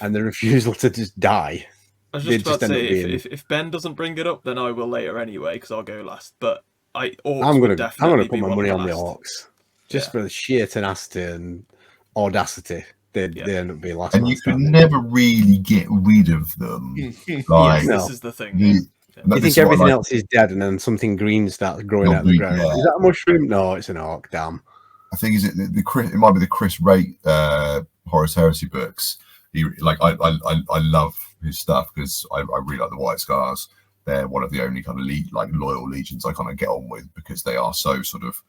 Speaker 2: and the refusal to just die.
Speaker 1: I was just about to say, if Ben doesn't bring it up, then I will later anyway because I'll go last. But I'm going to
Speaker 2: put my money on the Orcs just for the sheer tenacity and audacity. They end up being last.
Speaker 4: And you can never really get rid of them.
Speaker 1: This is the thing.
Speaker 2: You think everything else is dead, and then something green starts growing out of the ground. Is that a mushroom? No, it's an orc. Damn.
Speaker 4: I think it might be the Chris Raitt Horus Heresy books. I love his stuff because I really like the White Scars. They're one of the only kind of loyal legions I kind of get on with because they are so sort of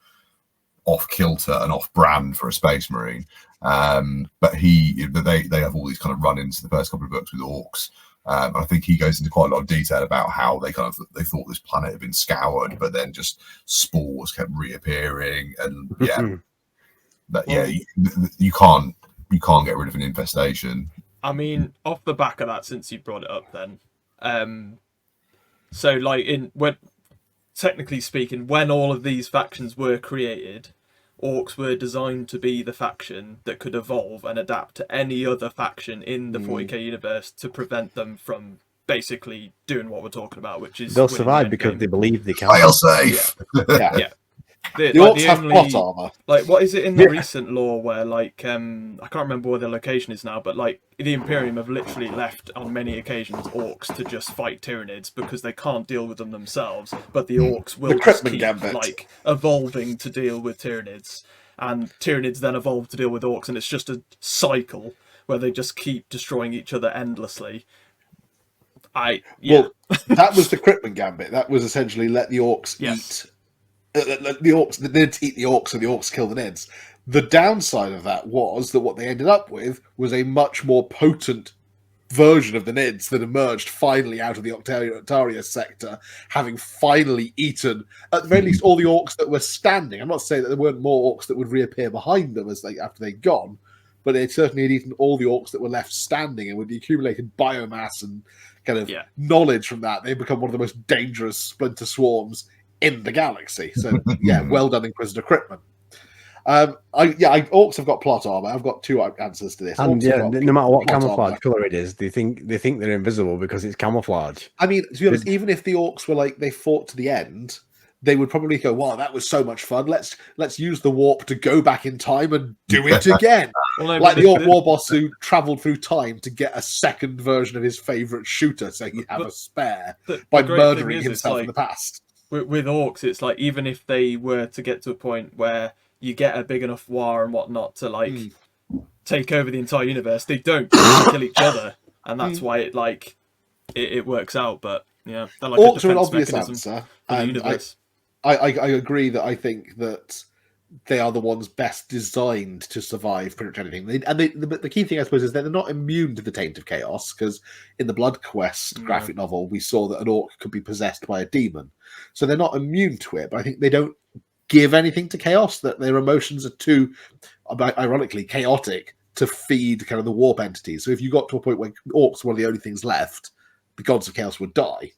Speaker 4: off kilter and off brand for a Space Marine. But they have all these kind of run-ins in the first couple of books with orcs. And I think he goes into quite a lot of detail about how they thought this planet had been scoured, but then just spores kept reappearing, and you can't get rid of an infestation.
Speaker 1: I mean, off the back of that, since you brought it up, then, so like technically speaking, when all of these factions were created, orcs were designed to be the faction that could evolve and adapt to any other faction in the 40k universe to prevent them from basically doing what we're talking about, which is
Speaker 2: they'll survive because they believe they can.
Speaker 4: Fail safe.
Speaker 1: Yeah.
Speaker 3: The orcs have plot armor.
Speaker 1: Like, what is it in the recent lore where, like, I can't remember where the location is now, but like the Imperium have literally left on many occasions orcs to just fight Tyranids because they can't deal with them themselves, but the orcs will just keep like evolving to deal with Tyranids, and Tyranids then evolve to deal with orcs, and it's just a cycle where they just keep destroying each other endlessly.
Speaker 3: Well, that was the Cryptman Gambit. That was essentially let the orcs eat. The Nids eat the orcs, and the orcs kill the Nids. The downside of that was that what they ended up with was a much more potent version of the Nids that emerged finally out of the Octaria sector, having finally eaten, at the very least, all the orcs that were standing. I'm not saying that there weren't more orcs that would reappear behind them after they'd gone, but they certainly had eaten all the orcs that were left standing, and with the accumulated biomass and kind of knowledge from that, they've become one of the most dangerous splinter swarms in the galaxy. So well done, Inquisitor Cryptman. Orcs have got plot armor. I've got two answers to this.
Speaker 2: And no matter what camouflage color it is, they think they're invisible because it's camouflage.
Speaker 3: I mean, to be honest, even if the orcs were like they fought to the end, they would probably go, "Wow, that was so much fun. Let's use the warp to go back in time and do it again." Like the orc war boss who travelled through time to get a second version of his favourite shooter, so he'd have a spare by murdering himself in the past.
Speaker 1: With orcs, it's like even if they were to get to a point where you get a big enough war and whatnot to like take over the entire universe, they don't kill each other, and that's why it works out. But yeah, they're like
Speaker 3: orcs are an obvious answer, and I agree that I think that they are the ones best designed to survive pretty much anything. The key thing, I suppose, is that they're not immune to the taint of chaos, because in the Blood Quest graphic novel, we saw that an orc could be possessed by a demon. So they're not immune to it, but I think they don't give anything to chaos, that their emotions are too ironically, chaotic to feed kind of the warp entities. So if you got to a point where orcs were the only things left, the gods of chaos would die.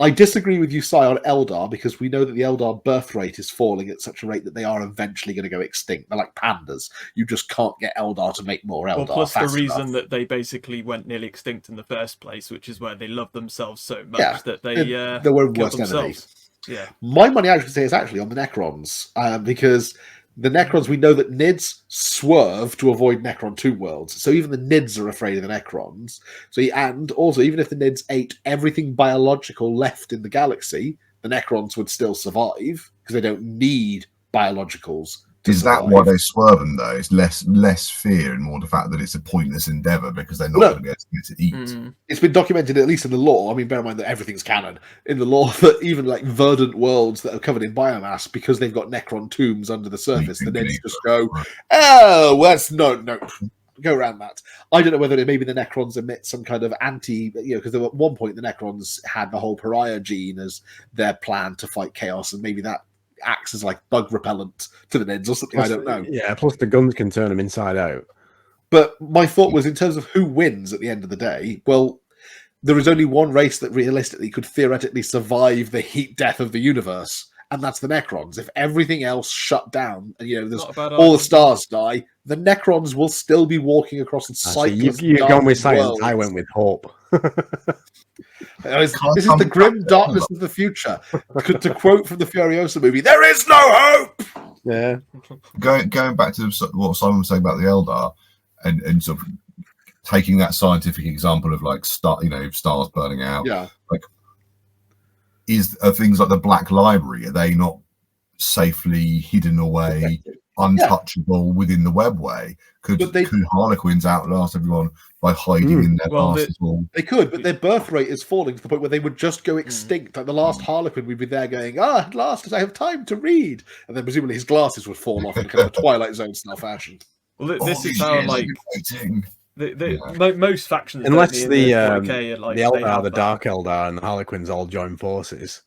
Speaker 3: I disagree with you, Si, on Eldar, because we know that the Eldar birth rate is falling at such a rate that they are eventually going to go extinct. They're like pandas. You just can't get Eldar to make more Eldar.
Speaker 1: Well, plus the reason
Speaker 3: enough.
Speaker 1: that they basically went nearly extinct in the first place, which is where they love themselves so much that they
Speaker 3: their own worst
Speaker 1: themselves.
Speaker 3: enemy.
Speaker 1: Yeah.
Speaker 3: My money, I should say, is actually on the Necrons, because the Necrons, we know that Nids swerve to avoid Necron tomb worlds. So even the Nids are afraid of the Necrons. And also, even if the Nids ate everything biological left in the galaxy, the Necrons would still survive because they don't need biologicals.
Speaker 4: Is that why they swerve them, though? It's less fear and more the fact that it's a pointless endeavor because they're not going to be able to get to eat.
Speaker 3: It's been documented, at least in the lore. I mean, bear in mind that everything's canon. In the lore, that even like verdant worlds that are covered in biomass, because they've got Necron tombs under the surface, the Nids just go, oh, let's no. Go around that. I don't know whether maybe the Necrons emit some kind of because at one point the Necrons had the whole pariah gene as their plan to fight chaos, and maybe that acts as like bug repellent to the Nids or something.
Speaker 2: Plus,
Speaker 3: I don't know.
Speaker 2: Yeah, plus the guns can turn them inside out.
Speaker 3: But my thought was, in terms of who wins at the end of the day, well, there is only one race that realistically could theoretically survive the heat death of the universe, and that's the Necrons. If everything else shut down and there's all the stars die, the Necrons will still be walking across the cyclist.
Speaker 2: You've gone with science. I went with hope.
Speaker 3: This is the grim darkness of the future. To quote from the Furiosa movie, "There is no hope."
Speaker 2: Yeah.
Speaker 4: Going back to what Simon was saying about the Eldar, and sort of taking that scientific example of like stars burning out.
Speaker 3: Yeah.
Speaker 4: Like, are things like the Black Library, are they not safely hidden away, untouchable within the webway? Could Harlequins outlast everyone by hiding in their past?
Speaker 3: They could, but their birth rate is falling to the point where they would just go extinct. Like the last Harlequin would be there going, at last I have time to read. And then presumably his glasses would fall off in kind of a Twilight Zone style fashion.
Speaker 1: Well, this is how, like, most factions,
Speaker 2: unless the
Speaker 1: Eldar,
Speaker 2: are the Dark Eldar, and the Harlequins all join forces.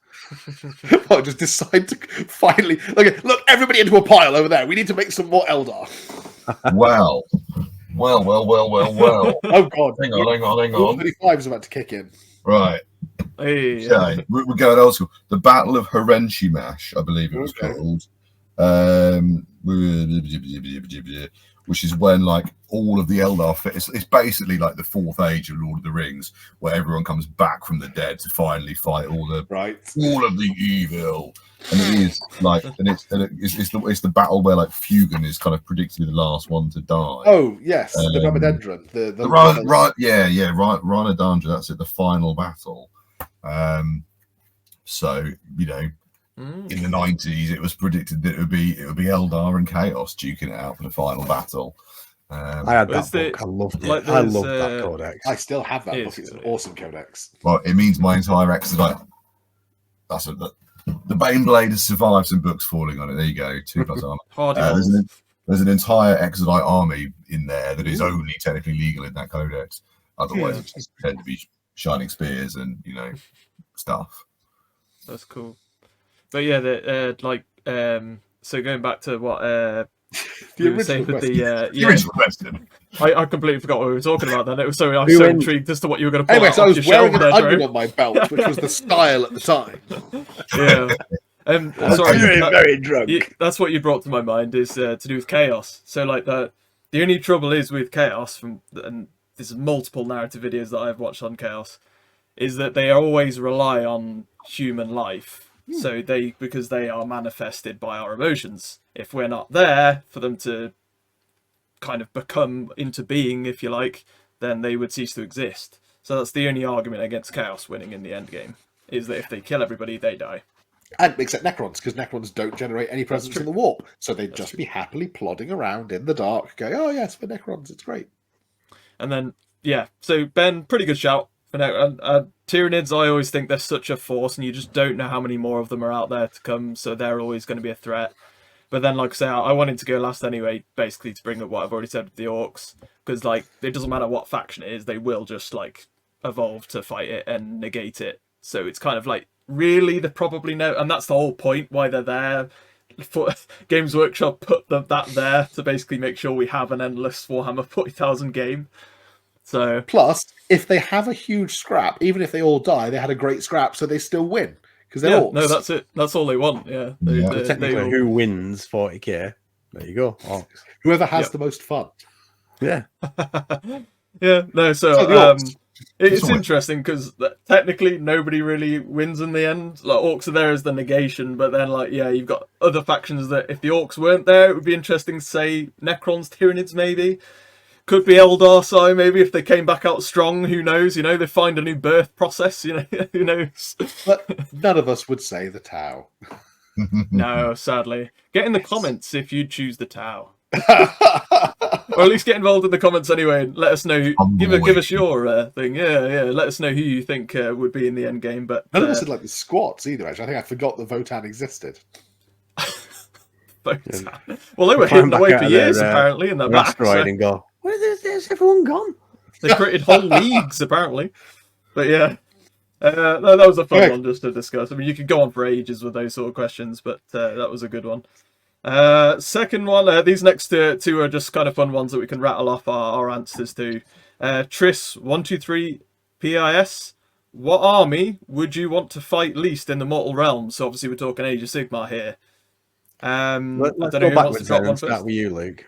Speaker 3: I just decide to finally look everybody into a pile over there. We need to make some more Eldar.
Speaker 4: Well.
Speaker 3: Oh God!
Speaker 4: Hang on.
Speaker 3: 35 is about to kick in.
Speaker 4: Right.
Speaker 1: Hey.
Speaker 4: Okay. We're going old school. The Battle of Herenchimash, I believe it was called. Which is when like all of the Eldar it's basically like the fourth age of Lord of the Rings, where everyone comes back from the dead to finally fight all of the evil. And it is like, it's the battle where like Fugan is kind of predicted to be the last one to die.
Speaker 3: Oh yes, the Rhododendron.
Speaker 4: Rhododendron. That's it. The final battle. So in the 90s, it was predicted that it would be Eldar and Chaos duking it out for the final battle.
Speaker 2: I had that book. I loved it. I loved that codex.
Speaker 3: I still have that book. It's an awesome codex.
Speaker 4: Well, it means my entire exodite. The Baneblade has survived some books falling on it. There you go. 2+ armor. There's an entire exodite army in there that is only technically legal in that codex. Otherwise, it just tend to be shining spears and stuff.
Speaker 1: That's cool. But yeah, so going back to what you were saying with the
Speaker 4: original question.
Speaker 1: I completely forgot what we were talking about then. I was so intrigued as to what you were going to put.
Speaker 3: Anyway, so I was wearing an onion on my belt, which was the style at the time.
Speaker 1: Yeah. Sorry,
Speaker 2: very drunk.
Speaker 1: That's what you brought to my mind is to do with chaos. So like the only trouble is with chaos, and there's multiple narrative videos that I've watched on chaos, is that they always rely on human life. So because they are manifested by our emotions. If we're not there for them to kind of become into being, if you like, then they would cease to exist. So that's the only argument against chaos winning in the end game, is that if they kill everybody, they die.
Speaker 3: And except Necrons, because Necrons don't generate any presence in the warp. So they'd just be happily plodding around in the dark, going, oh yes, for Necrons, it's great.
Speaker 1: And then, so Ben, pretty good shout. Tyranids, I always think they're such a force, and you just don't know how many more of them are out there to come, so they're always going to be a threat. But then, like I say, I wanted to go last anyway, basically to bring up what I've already said with the Orcs, because like it doesn't matter what faction it is, they will just like evolve to fight it and negate it. So it's kind of like really they probably know, and that's the whole point why they're there. Games Workshop put that there to basically make sure we have an endless Warhammer 40,000 game. So
Speaker 3: plus, if they have a huge scrap, even if they all die, they had a great scrap, so they still win because they're orcs.
Speaker 1: No, that's it. That's all they want. Yeah.
Speaker 2: Technically, who wins 40k? There you go. Orcs.
Speaker 3: Whoever has the most fun.
Speaker 2: Yeah.
Speaker 1: Yeah. No. So it's interesting because technically nobody really wins in the end. Like orcs are there as the negation, but then you've got other factions that if the orcs weren't there, it would be interesting to say Necrons, Tyranids, maybe. Could be Eldarsai, maybe if they came back out strong. Who knows? They find a new birth process. Who knows?
Speaker 3: But none of us would say the Tau.
Speaker 1: No, sadly. Get in the comments if you choose the Tau. Or at least get involved in the comments anyway and let us know. Give us your thing. Yeah. Let us know who you think would be in the end game. But
Speaker 3: none of us did like the squats either. Actually, I think I forgot that Votan existed.
Speaker 1: Votan. Well, they were hidden away for years apparently in the back.
Speaker 2: Asteroid and go. Where's everyone gone?
Speaker 1: They created whole leagues apparently. But yeah. That was a fun one just to discuss. I mean, you could go on for ages with those sort of questions, but that was a good one. Second one, these next two are just kind of fun ones that we can rattle off our answers to. Tris123 PIS. What army would you want to fight least in the Mortal Realms? So obviously we're talking Age of Sigmar here.
Speaker 2: Let's go backwards and start with you, Luke.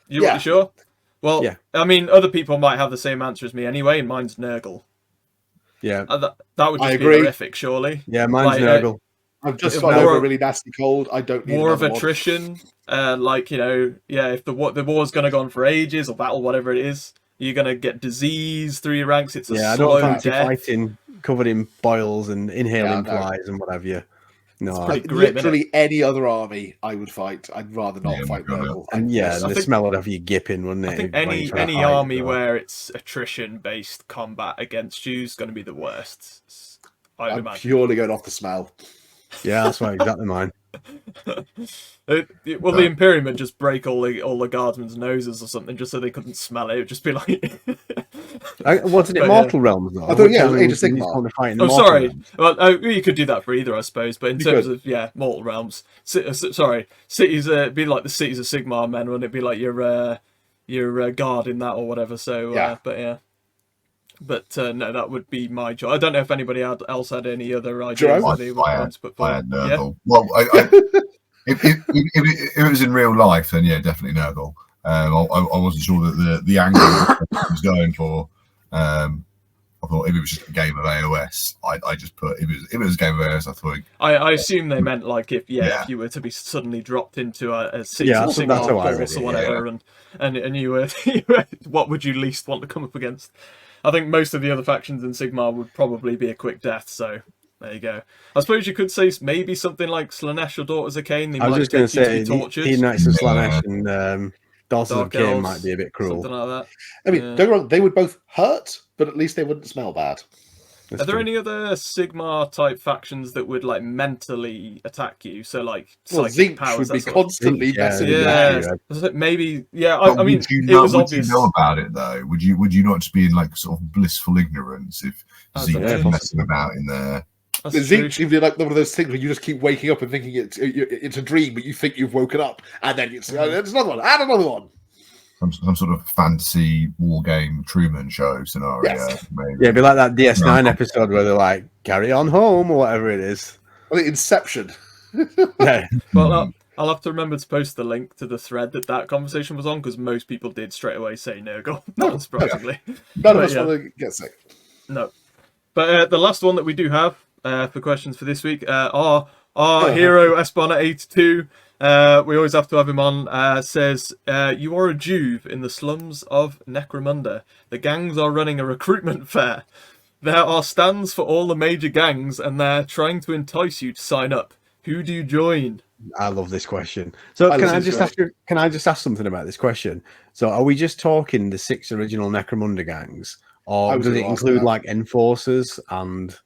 Speaker 1: You sure? Well, yeah. I mean, other people might have the same answer as me anyway, and mine's Nurgle.
Speaker 2: Yeah.
Speaker 1: That would just be horrific, surely.
Speaker 2: Yeah, mine's Nurgle.
Speaker 3: I've just got over a really nasty cold. I don't need
Speaker 1: more of attrition. If the war's going to go on for ages or battle, whatever it is, you're going to get disease through your ranks. It's a
Speaker 2: I don't fancy fighting covered in boils and inhaling flies and what have you. No,
Speaker 3: literally any other army I would fight. I'd rather not fight Nurgle.
Speaker 2: And the smell would have you gipping, wouldn't it?
Speaker 1: I think any army where it's attrition based combat against you is going to be the worst.
Speaker 3: I'm purely going off the smell.
Speaker 2: Yeah, that's right, exactly mine.
Speaker 1: The Imperium would just break all the guardsmen's noses or something just so they couldn't smell it. It would just be like...
Speaker 2: Wasn't it Mortal Realms, though?
Speaker 3: I thought, it was Age of Sigmar.
Speaker 1: Sorry. Well, you could do that for either, I suppose. But in terms of, Mortal Realms... Cities, it'd be like the Cities of Sigmar men, wouldn't it? Be like your guard in that or whatever. So, But no, that would be my job. I don't know if anybody else had any other ideas.
Speaker 4: I had Nurgle. Yeah? Well, if it was in real life, then yeah, definitely Nurgle. I wasn't sure that the angle I was going for. I thought if it was just a game of AOS, I just put if it was a game of AOS, I thought.
Speaker 1: I assume they meant like if you were to be suddenly dropped into a single force or whatever, and you were what would you least want to come up against? I think most of the other factions in Sigmar would probably be a quick death, so there you go. I suppose you could say maybe something like Slanesh or Daughters of Cain.
Speaker 2: I was just going to say, Knights of Slanesh and Daughters of Cain might be a bit cruel.
Speaker 1: Something like that.
Speaker 3: I mean, don't get me wrong, they would both hurt, but at least they wouldn't smell bad.
Speaker 1: Are there any other Sigmar type factions that would like mentally attack you? So like psychic powers
Speaker 3: would be constantly messing with
Speaker 1: you. Maybe I mean it was obvious.
Speaker 4: Would you know about it though? Would you not just be in like sort of blissful ignorance if Zinc was messing about in there?
Speaker 3: The Zinc should be like one of those things where you just keep waking up and thinking it's a dream, but you think you've woken up, and then it's another one, and another one.
Speaker 4: Some sort of fantasy war game Truman Show scenario.
Speaker 3: Yes.
Speaker 4: Maybe.
Speaker 2: Yeah, it'd be like that DS9 episode where they're like, carry on home or whatever it is.
Speaker 3: I think Inception.
Speaker 2: Yeah.
Speaker 1: Well, I'll have to remember to post the link to the thread that conversation was on because most people did straight away say Nurgle. Not surprisingly.
Speaker 3: None of us want to get sick.
Speaker 1: No. But the last one that we do have for questions for this week, our hero Espana82. We always have to have him on. Says, you are a Juve in the slums of Necromunda. The gangs are running a recruitment fair. There are stands for all the major gangs, and they're trying to entice you to sign up. Who do you join?
Speaker 2: I love this question. So can I just ask something about this question? So are we just talking the 6 original Necromunda gangs, or does it include like enforcers and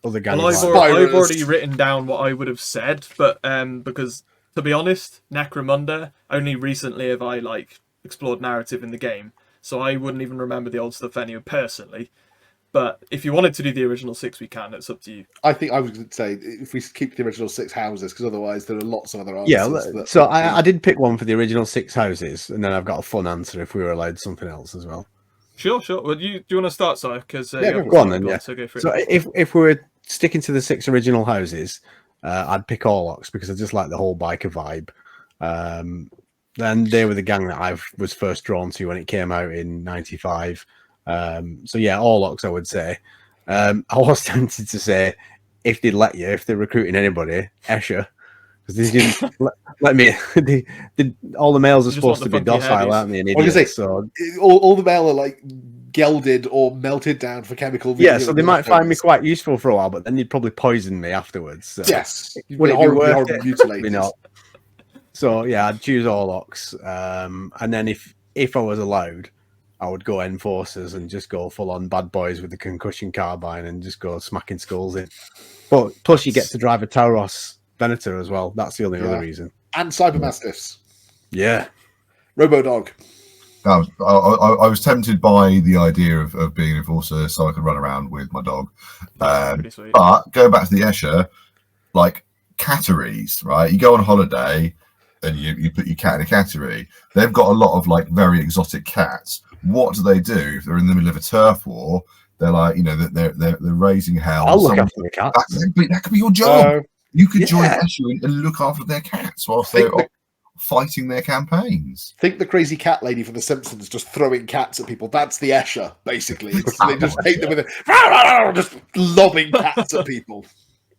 Speaker 2: other gangs?
Speaker 1: Well, I've already written down what I would have said, but because to be honest, Necromunda, only recently have I explored narrative in the game, so I wouldn't even remember the old stuff anyway personally. But if you wanted to do the original 6, we can. It's up to you.
Speaker 3: I think I was going to say if we keep the original 6 houses, because otherwise there are lots of other answers.
Speaker 2: Yeah, so I did pick one for the original 6 houses, and then I've got a fun answer if we were allowed something else as well.
Speaker 1: Sure. Well, do you want to start, Si? Because
Speaker 2: go on then. Yeah.
Speaker 1: So go for it.
Speaker 2: So if we were sticking to the 6 original houses, I'd pick Orlocks because I just like the whole biker vibe. Then they were the gang that I was first drawn to when it came out in '95. So yeah, Orlocks, I would say. I was tempted to say if they're recruiting anybody, Escher, because they didn't let me. All the males are supposed to be docile, aren't they? And idiots, so
Speaker 3: all the male are like gelded or melted down for chemical.
Speaker 2: Yeah, so they might find me quite useful for a while, but then you'd probably poison me afterwards. So.
Speaker 3: Yes,
Speaker 2: would it be worth it? Probably not. So yeah, I'd choose Orlocks, and then if I was allowed, I would go Enforcers and just go full on bad boys with the concussion carbine and just go smacking skulls in. But plus, you get to drive a Tauros Venator as well. That's the only other reason.
Speaker 3: And Cybermastiffs.
Speaker 2: Yeah.
Speaker 3: Robo-Dog.
Speaker 4: I was tempted by the idea of being an enforcer so I could run around with my dog. But going back to the Escher, like catteries, right? You go on holiday and you put your cat in a cattery. They've got a lot of like very exotic cats. What do? If they're in the middle of a turf war, they're like, they're raising hell.
Speaker 2: I'll look after the cats.
Speaker 4: That could be your job. You could join Escher and look after their cats whilst they're fighting their campaigns.
Speaker 3: Think the crazy cat lady from The Simpsons just throwing cats at people. That's the Escher, basically. They just hate them with just lobbing cats at people.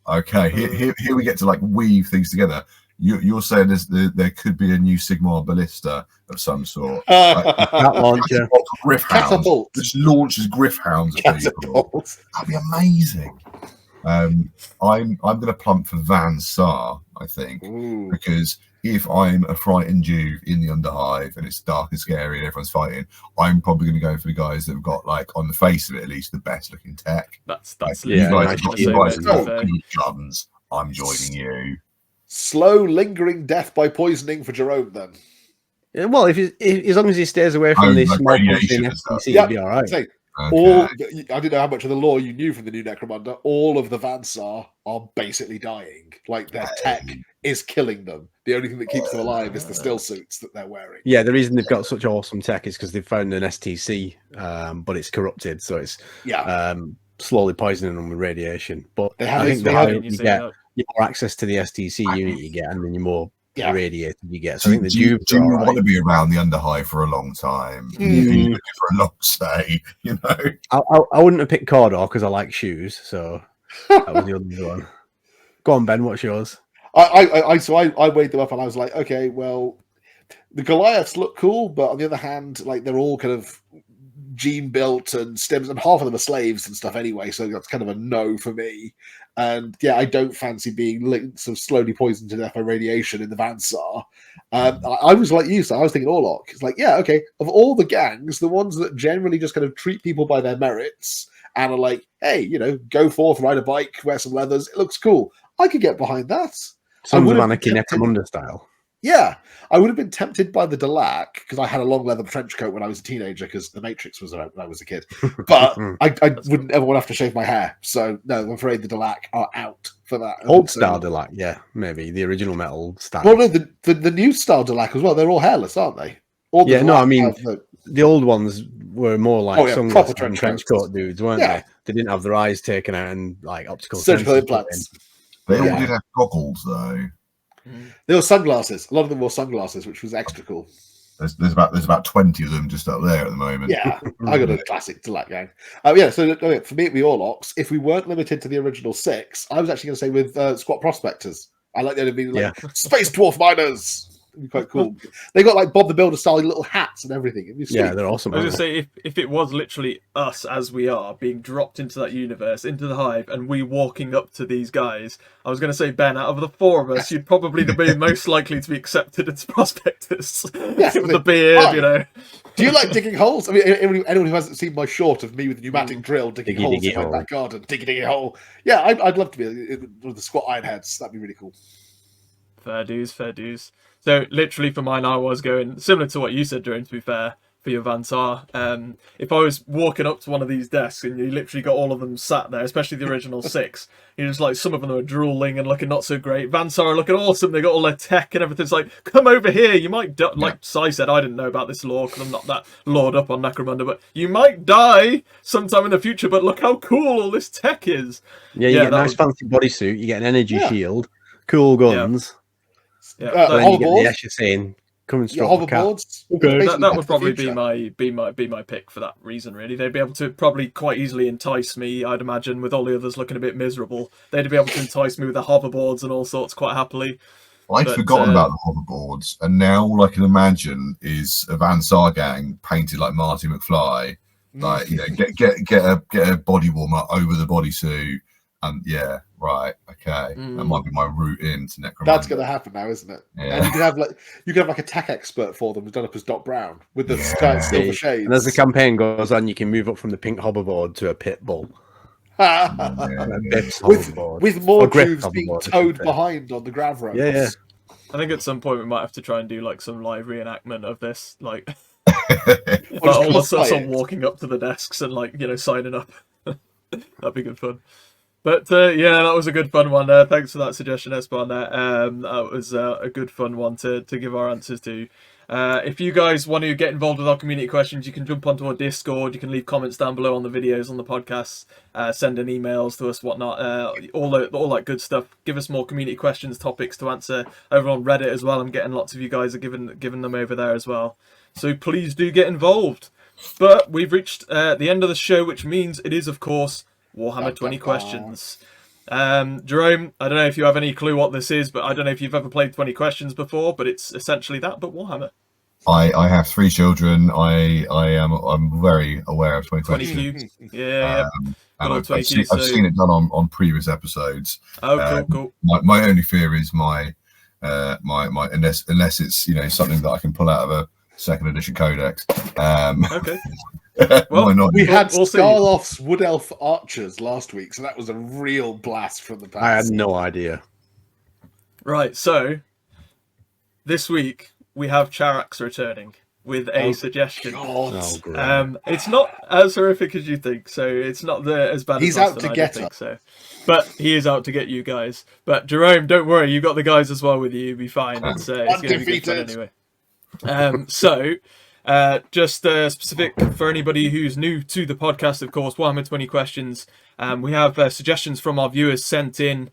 Speaker 4: Okay, here we get to like weave things together. You're saying there could be a new Sigmar ballista of some sort.
Speaker 2: Cat launcher.
Speaker 3: Catapult.
Speaker 4: Which launches Griffhounds at people. That'd be amazing. I'm going to plump for Van Saar, I think, because if I'm a frightened Jew in the Underhive and it's dark and scary and everyone's fighting, I'm probably going to go for the guys that have got, like, on the face of it at least, the best looking tech.
Speaker 1: That's
Speaker 4: you guys got good guns. I'm joining you.
Speaker 3: Slow, lingering death by poisoning for Jerome, then.
Speaker 2: Well, if as long as he stays away from this small STC, he'll be all right.
Speaker 3: Okay. I didn't know how much of the lore you knew from the new Necromunda. All of the Van Saar are basically dying. Like, their tech is killing them. The only thing that keeps them alive is the still suits that they're wearing.
Speaker 2: Yeah, the reason they've got such awesome tech is because they've found an STC, but it's corrupted, so it's slowly poisoning them with radiation. But I think the higher you get, the more access to the STC unit you get, and then the more irradiated you get. So I think the
Speaker 4: Jews want to be around the Underhive for a long time. For a long stay,
Speaker 2: I wouldn't have picked Cawdor because I like shoes, so that was the other one. Go on, Ben, what's yours?
Speaker 3: I weighed them up and I was like, okay, well, the Goliaths look cool, but on the other hand, like they're all kind of gene built and stems, and half of them are slaves and stuff anyway, so that's kind of a no for me. And yeah, I don't fancy being sort of slowly poisoned to death by radiation in the Van Saar. I was like you, so I was thinking Orlok. It's like, yeah, okay, of all the gangs, the ones that generally just kind of treat people by their merits and are like, hey, go forth, ride a bike, wear some leathers, it looks cool. I could get behind that.
Speaker 2: Sons of Anarchy Necromunda style.
Speaker 3: Yeah, I would have been tempted by the Delac because I had a long leather trench coat when I was a teenager because the Matrix was around when I was a kid. But I wouldn't ever want to have to shave my hair. So, no, I'm afraid the Delac are out for that.
Speaker 2: Old style Delac, yeah, maybe. The original metal style.
Speaker 3: Well, no, the new style Delac as well. They're all hairless, aren't they?
Speaker 2: The old ones were more like sunglasses and trench coat dudes, weren't they? They didn't have their eyes taken out and like optical
Speaker 3: surgical implants.
Speaker 4: They all did have goggles, though.
Speaker 3: They were sunglasses. A lot of them wore sunglasses, which was extra cool.
Speaker 4: There's about 20 of them just up there at the moment.
Speaker 3: Yeah, I got a classic Delac gang. So for me, it'd be Orlocks. If we weren't limited to the original 6, I was actually going to say with Squat Prospectors. I like the idea of being like Space Dwarf Miners. It'd be quite cool. They got like Bob the Builder style little hats and everything. It'd be sweet.
Speaker 2: Yeah, they're awesome.
Speaker 1: I was going to say, if it was literally us as we are being dropped into that universe, into the Hive, and we walking up to these guys, I was going to say, Ben, out of the 4 of us, you'd probably be most likely to be accepted as prospectors.
Speaker 3: Yes,
Speaker 1: with the beard,
Speaker 3: Do you like digging holes? I mean, anyone who hasn't seen my short of me with a pneumatic drill digging holes in my back garden, diggy hole. Yeah, I'd love to be one of the squat ironheads. That'd be really cool.
Speaker 1: Fair dues. So literally for mine, I was going similar to what you said, Durin, to be fair. your Vansar. If I was walking up to one of these desks and you literally got all of them sat there, especially the original 6, you're just like, some of them are drooling and looking not so great. Vansar are looking awesome. They got all their tech and everything. It's like, come over here. You might die. Like Si said, I didn't know about this lore because I'm not that lored up on Necromunda, but you might die sometime in the future. But look how cool all this tech is.
Speaker 2: Yeah, you get a nice fancy bodysuit. You get an energy shield, cool guns.
Speaker 1: Yeah,
Speaker 2: then you get the Escher coming straight off the cap.
Speaker 1: Okay. That would probably be my pick for that reason. Really, they'd be able to probably quite easily entice me. I'd imagine with all the others looking a bit miserable, they'd be able to entice me with the hoverboards and all sorts quite happily.
Speaker 4: I'd forgotten about the hoverboards, and now all I can imagine is a Vansar gang painted like Marty McFly. Like, you know, get a body warmer over the bodysuit, and right, okay, that might be my route into Necromunda.
Speaker 3: That's going to happen now, isn't it? Yeah. And you can have like a tech expert for them, who's done up as Doc Brown with the silver shades.
Speaker 2: And as the campaign goes on, you can move up from the pink hoverboard to a pit bull.
Speaker 3: With more grooves being towed behind on the grav ropes.
Speaker 2: Yeah.
Speaker 1: I think at some point we might have to try and do like some live reenactment of this, like all of us walking up to the desks and like, you know, signing up. That'd be good fun. But yeah, that was a good fun one. Thanks for that suggestion, Espan. That was a good fun one to give our answers to. If you guys want to get involved with our community questions, you can jump onto our Discord. You can leave comments down below on the videos, on the podcasts, send in emails to us, whatnot, all that good stuff. Give us more community questions, topics to answer over on Reddit as well. I'm getting lots of you guys are giving them over there as well. So please do get involved. But we've reached the end of the show, which means it is, of course, Warhammer 20 questions. Jerome, I don't know if you have any clue what this is, but I don't know if you've ever played 20 questions before, but it's essentially that, but Warhammer.
Speaker 4: I have 3 children. I'm very aware of 20 questions.
Speaker 1: Yeah.
Speaker 4: And I've seen it done on previous episodes.
Speaker 1: Oh, cool.
Speaker 4: My only fear is my unless it's, you know, something that I can pull out of a 2nd edition codex.
Speaker 1: Okay.
Speaker 3: Well, we had Skarloth's Wood Elf Archers last week, so that was a real blast from the past.
Speaker 2: I had no idea.
Speaker 1: Right, so this week we have Charax returning with a suggestion. It's not as horrific as you think, so it's not as bad
Speaker 3: as
Speaker 1: last
Speaker 3: out
Speaker 1: time,
Speaker 3: to get us.
Speaker 1: So. But he is out to get you guys. But Jerome, don't worry, you got the guys as well with you. You'll be fine. It's going to be good fun anyway. Just specific for anybody who's new to the podcast, of course, Warhammer 20 questions. We have suggestions from our viewers sent in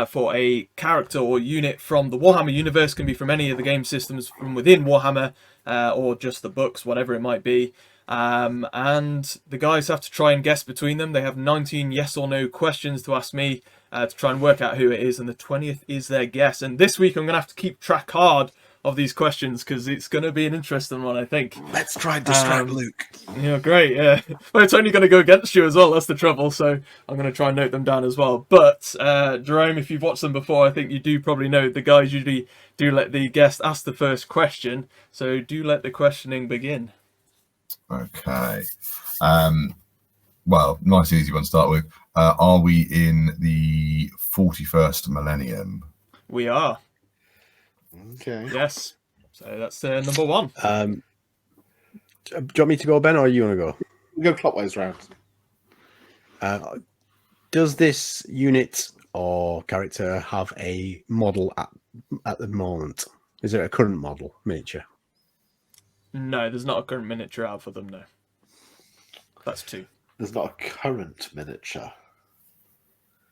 Speaker 1: for a character or unit from the Warhammer universe. Can be from any of the game systems from within Warhammer or just the books, whatever it might be. And the guys have to try and guess between them. They have 19 yes or no questions to ask me to try and work out who it is, and the 20th is their guess. And this week I'm going to have to keep track hard of these questions because it's going to be an interesting one, I think.
Speaker 3: Let's try and distract Luke.
Speaker 1: Yeah, great. Yeah, well, it's only going to go against you as well. That's the trouble. So I'm going to try and note them down as well. But Jerome, if you've watched them before, I think you do probably know the guys usually do let the guest ask the first question. So do let the questioning begin.
Speaker 4: Okay. Well, nice easy one to start with. Are we in the 41st millennium?
Speaker 1: We are.
Speaker 3: Okay.
Speaker 1: Yes. So that's number 1.
Speaker 2: Do you want me to go, Ben, or you want to go?
Speaker 3: We'll go clockwise round.
Speaker 2: Does this unit or character have a model at the moment? Is there a current model miniature?
Speaker 1: No, there's not a current miniature out for them, no. That's 2.
Speaker 3: There's not a current miniature.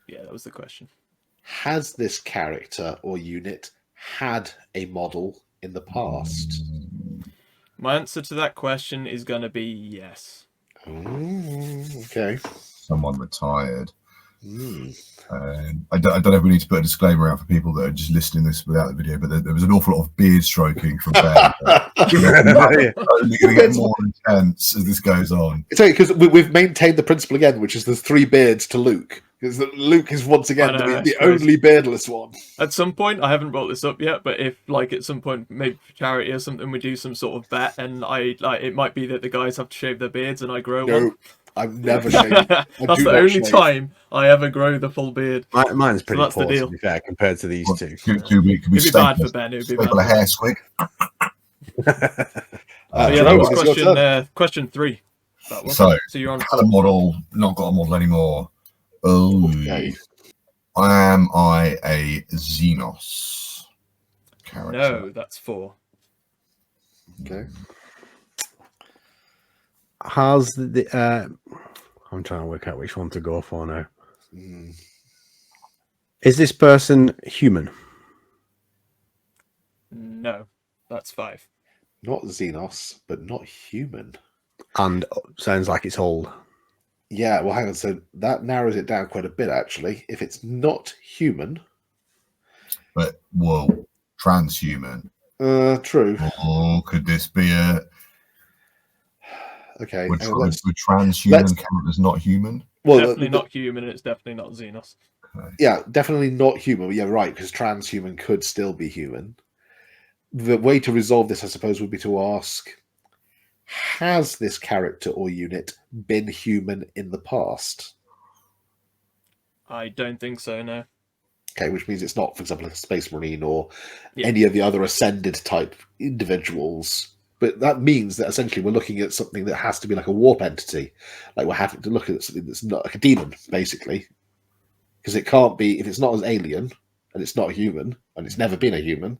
Speaker 1: Yeah, that was the question.
Speaker 3: Has this character or unit had a model in the past?
Speaker 1: My answer to that question is going to be yes.
Speaker 3: Okay.
Speaker 4: Someone retired. I don't know if we need to put a disclaimer out for people that are just listening to this without the video, but there was an awful lot of beard stroking from Ben. Only going to get more intense as this goes on.
Speaker 3: It's okay, because we've maintained the principle again, which is there's 3 beards to Luke. Because Luke is once again the only beardless one.
Speaker 1: At some point, I haven't brought this up yet, but if, like, at some point, maybe for charity or something, we do some sort of bet, and it might be that the guys have to shave their beards and I grow one.
Speaker 3: I've never shaved.
Speaker 1: That's the only time I ever grow the full beard.
Speaker 2: Mine's pretty
Speaker 1: poor,
Speaker 2: to be fair, compared to these two.
Speaker 4: Could we
Speaker 1: It'd be bad for Ben. It'd be bad.
Speaker 4: A hair squig?
Speaker 1: That was question 3. That one.
Speaker 4: So
Speaker 1: you're on
Speaker 4: had a model, not got a model anymore. Oh,
Speaker 3: Okay.
Speaker 4: am I a Xenos character?
Speaker 1: No, that's 4.
Speaker 3: Okay.
Speaker 2: Has the I'm trying to work out which one to go for now. Is this person human?
Speaker 1: No, that's 5.
Speaker 3: Not Xenos, but not human.
Speaker 2: And sounds like it's old.
Speaker 3: Yeah, well, hang on. So that narrows it down quite a bit, actually. If it's not human,
Speaker 4: But transhuman.
Speaker 3: True.
Speaker 4: Oh, could this be a?
Speaker 3: Okay.
Speaker 4: Would transhuman count as not human?
Speaker 3: Well,
Speaker 1: definitely not human, and it's definitely not Xenos.
Speaker 3: Okay. Yeah, definitely not human. But yeah, right, because transhuman could still be human. The way to resolve this, I suppose, would be to ask, has this character or unit been human in the past?
Speaker 1: I don't think so, no.
Speaker 3: Okay, which means it's not, for example, a Space Marine or any of the other Ascended type individuals. But that means that essentially we're looking at something that has to be like a warp entity. Like we're having to look at something that's not like a demon, basically. Because it can't be, if it's not an alien and it's not a human and it's never been a human,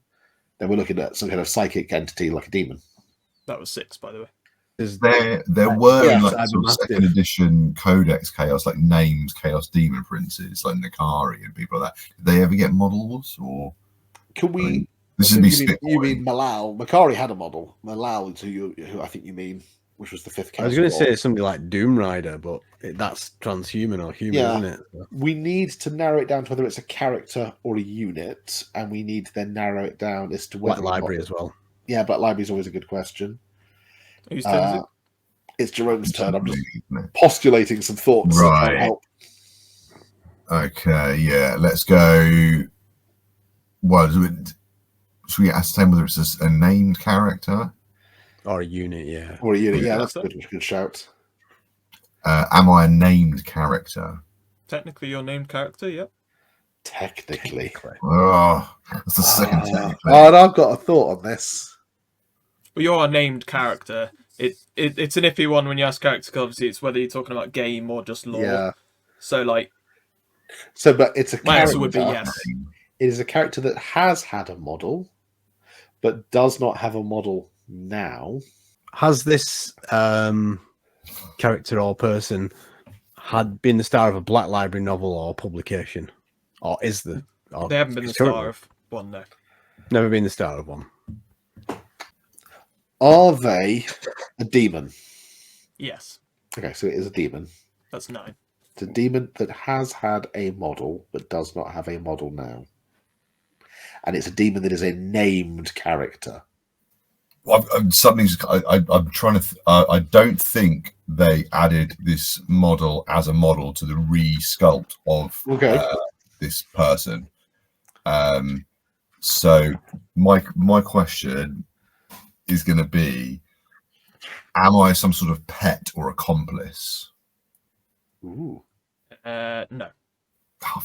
Speaker 3: then we're looking at some kind of psychic entity like a demon.
Speaker 1: That was 6, by the way.
Speaker 4: There were like sort of second edition Codex Chaos, like named Chaos Demon Princes, like Nakari and people like that. Did they ever get models, or
Speaker 3: can we?
Speaker 4: I mean, this would be
Speaker 3: you mean Malal? Makari had a model. Malal, who I think you mean, which was the 5th.
Speaker 2: I was going to say something like Doom Rider, but that's transhuman or human, isn't it?
Speaker 3: We need to narrow it down to whether it's a character or a unit, and we need to then narrow it down as to whether
Speaker 2: Black Library as well.
Speaker 3: Yeah, Black Library is always a good question.
Speaker 1: Whose turn is it?
Speaker 3: It's Jerome's turn. I'm just postulating some thoughts.
Speaker 4: Right.
Speaker 3: To help.
Speaker 4: Okay, yeah, let's go. Well, should we ascertain whether it's a named character
Speaker 2: or a unit? Yeah,
Speaker 3: or a unit. Yeah, that's a good shout.
Speaker 4: Am I a named character?
Speaker 1: Technically, your named character. Yep.
Speaker 3: Technically.
Speaker 4: Oh, that's the second technically.
Speaker 3: And I've got a thought on this.
Speaker 1: Well, you're a named character. It's an iffy one when you ask character, because obviously it's whether you're talking about game or just lore.
Speaker 3: Yeah.
Speaker 1: So
Speaker 3: but it's a character.
Speaker 1: My answer would be yes.
Speaker 3: It is a character that has had a model, but does not have a model now.
Speaker 2: Has this character or person had been the star of a Black Library novel or publication, or is the? Or
Speaker 1: they haven't been the star of one, no.
Speaker 2: Never been the star of one.
Speaker 3: Are they a demon?
Speaker 1: Yes.
Speaker 3: Okay, so it is a demon.
Speaker 1: That's 9.
Speaker 3: It's a demon that has had a model, but does not have a model now. And it's a demon that is a named character.
Speaker 4: I'm trying to. I don't think they added this model as a model to the re-sculpt of this person. So my question is going to be: am I some sort of pet or accomplice?
Speaker 3: Ooh.
Speaker 1: No.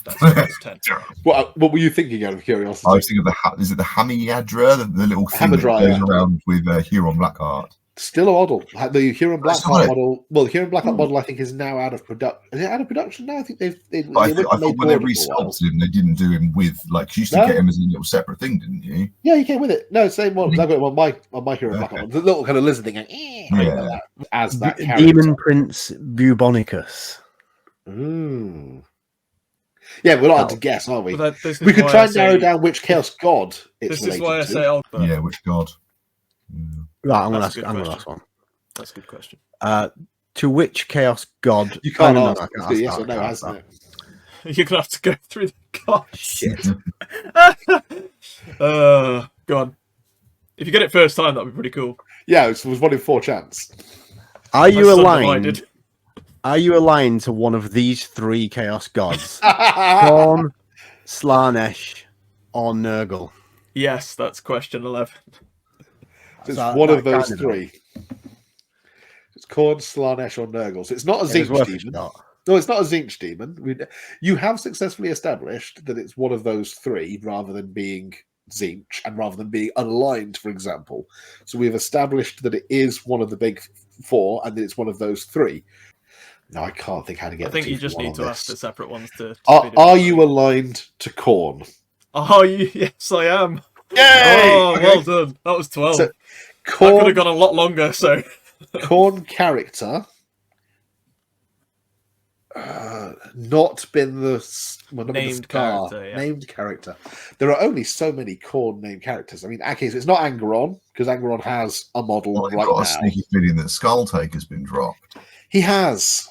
Speaker 1: That's 10.
Speaker 3: What were you thinking out of curiosity?
Speaker 4: I was thinking of is it the Hamadryad, the little thing that goes around with Huron Blackheart?
Speaker 3: Still a model. The Huron Blackheart model. Well, the Huron Blackheart model, I think, is now out of production. Is it out of production now? I think I
Speaker 4: thought when they resculpted him, they didn't do him with you used to get him as a little separate thing, didn't you?
Speaker 3: Yeah, you came with it. No, same one. I've got it on my Huron Blackheart. The little kind of lizard thing, like as that character.
Speaker 2: Demon Prince Bubonicus.
Speaker 3: Ooh. Yeah, we're not allowed to guess, are we?
Speaker 1: Well,
Speaker 3: we could try and narrow down which Chaos God it's
Speaker 1: This is why I say Alpha.
Speaker 4: Yeah, which god?
Speaker 2: Right, I'm going to ask one.
Speaker 1: That's a good question.
Speaker 2: To which Chaos God?
Speaker 3: You can't ask. Yes or no, hasn't it?
Speaker 1: You're going to have to go through the gods.
Speaker 2: Shit.
Speaker 1: Go on. If you get it first time, that'd be pretty cool.
Speaker 3: Yeah, it was 1 in 4 chance.
Speaker 2: Are you aligned? Are you aligned to one of these 3 Chaos Gods? Khorne, Slaanesh, or Nurgle?
Speaker 1: Yes, that's question 11.
Speaker 3: So it's one of those 3. It's Khorne, Slaanesh, or Nurgle. So it's not a Zinch demon. No, it's not a Zinch demon. You have successfully established that it's one of those 3 rather than being Tzeentch, and rather than being unaligned, for example. So we've established that it is one of the big four, and that it's one of those three. No, I can't think how to get.
Speaker 1: I think
Speaker 3: the
Speaker 1: you just need to
Speaker 3: this.
Speaker 1: ask the separate ones to
Speaker 3: Are you aligned to Khorne?
Speaker 1: Oh, yes, I am.
Speaker 3: Yay!
Speaker 1: Oh,
Speaker 3: Okay.
Speaker 1: well done. That was 12.
Speaker 3: So,
Speaker 1: That could have gone a lot longer. So,
Speaker 3: Khorne character, not been
Speaker 1: named character. Yeah.
Speaker 3: Named character. There are only so many Khorne named characters. I mean, okay, so it's not Angeron, because Angeron has a model right
Speaker 4: got
Speaker 3: now.
Speaker 4: A sneaky feeling that Skulltaker's been dropped.
Speaker 3: He has,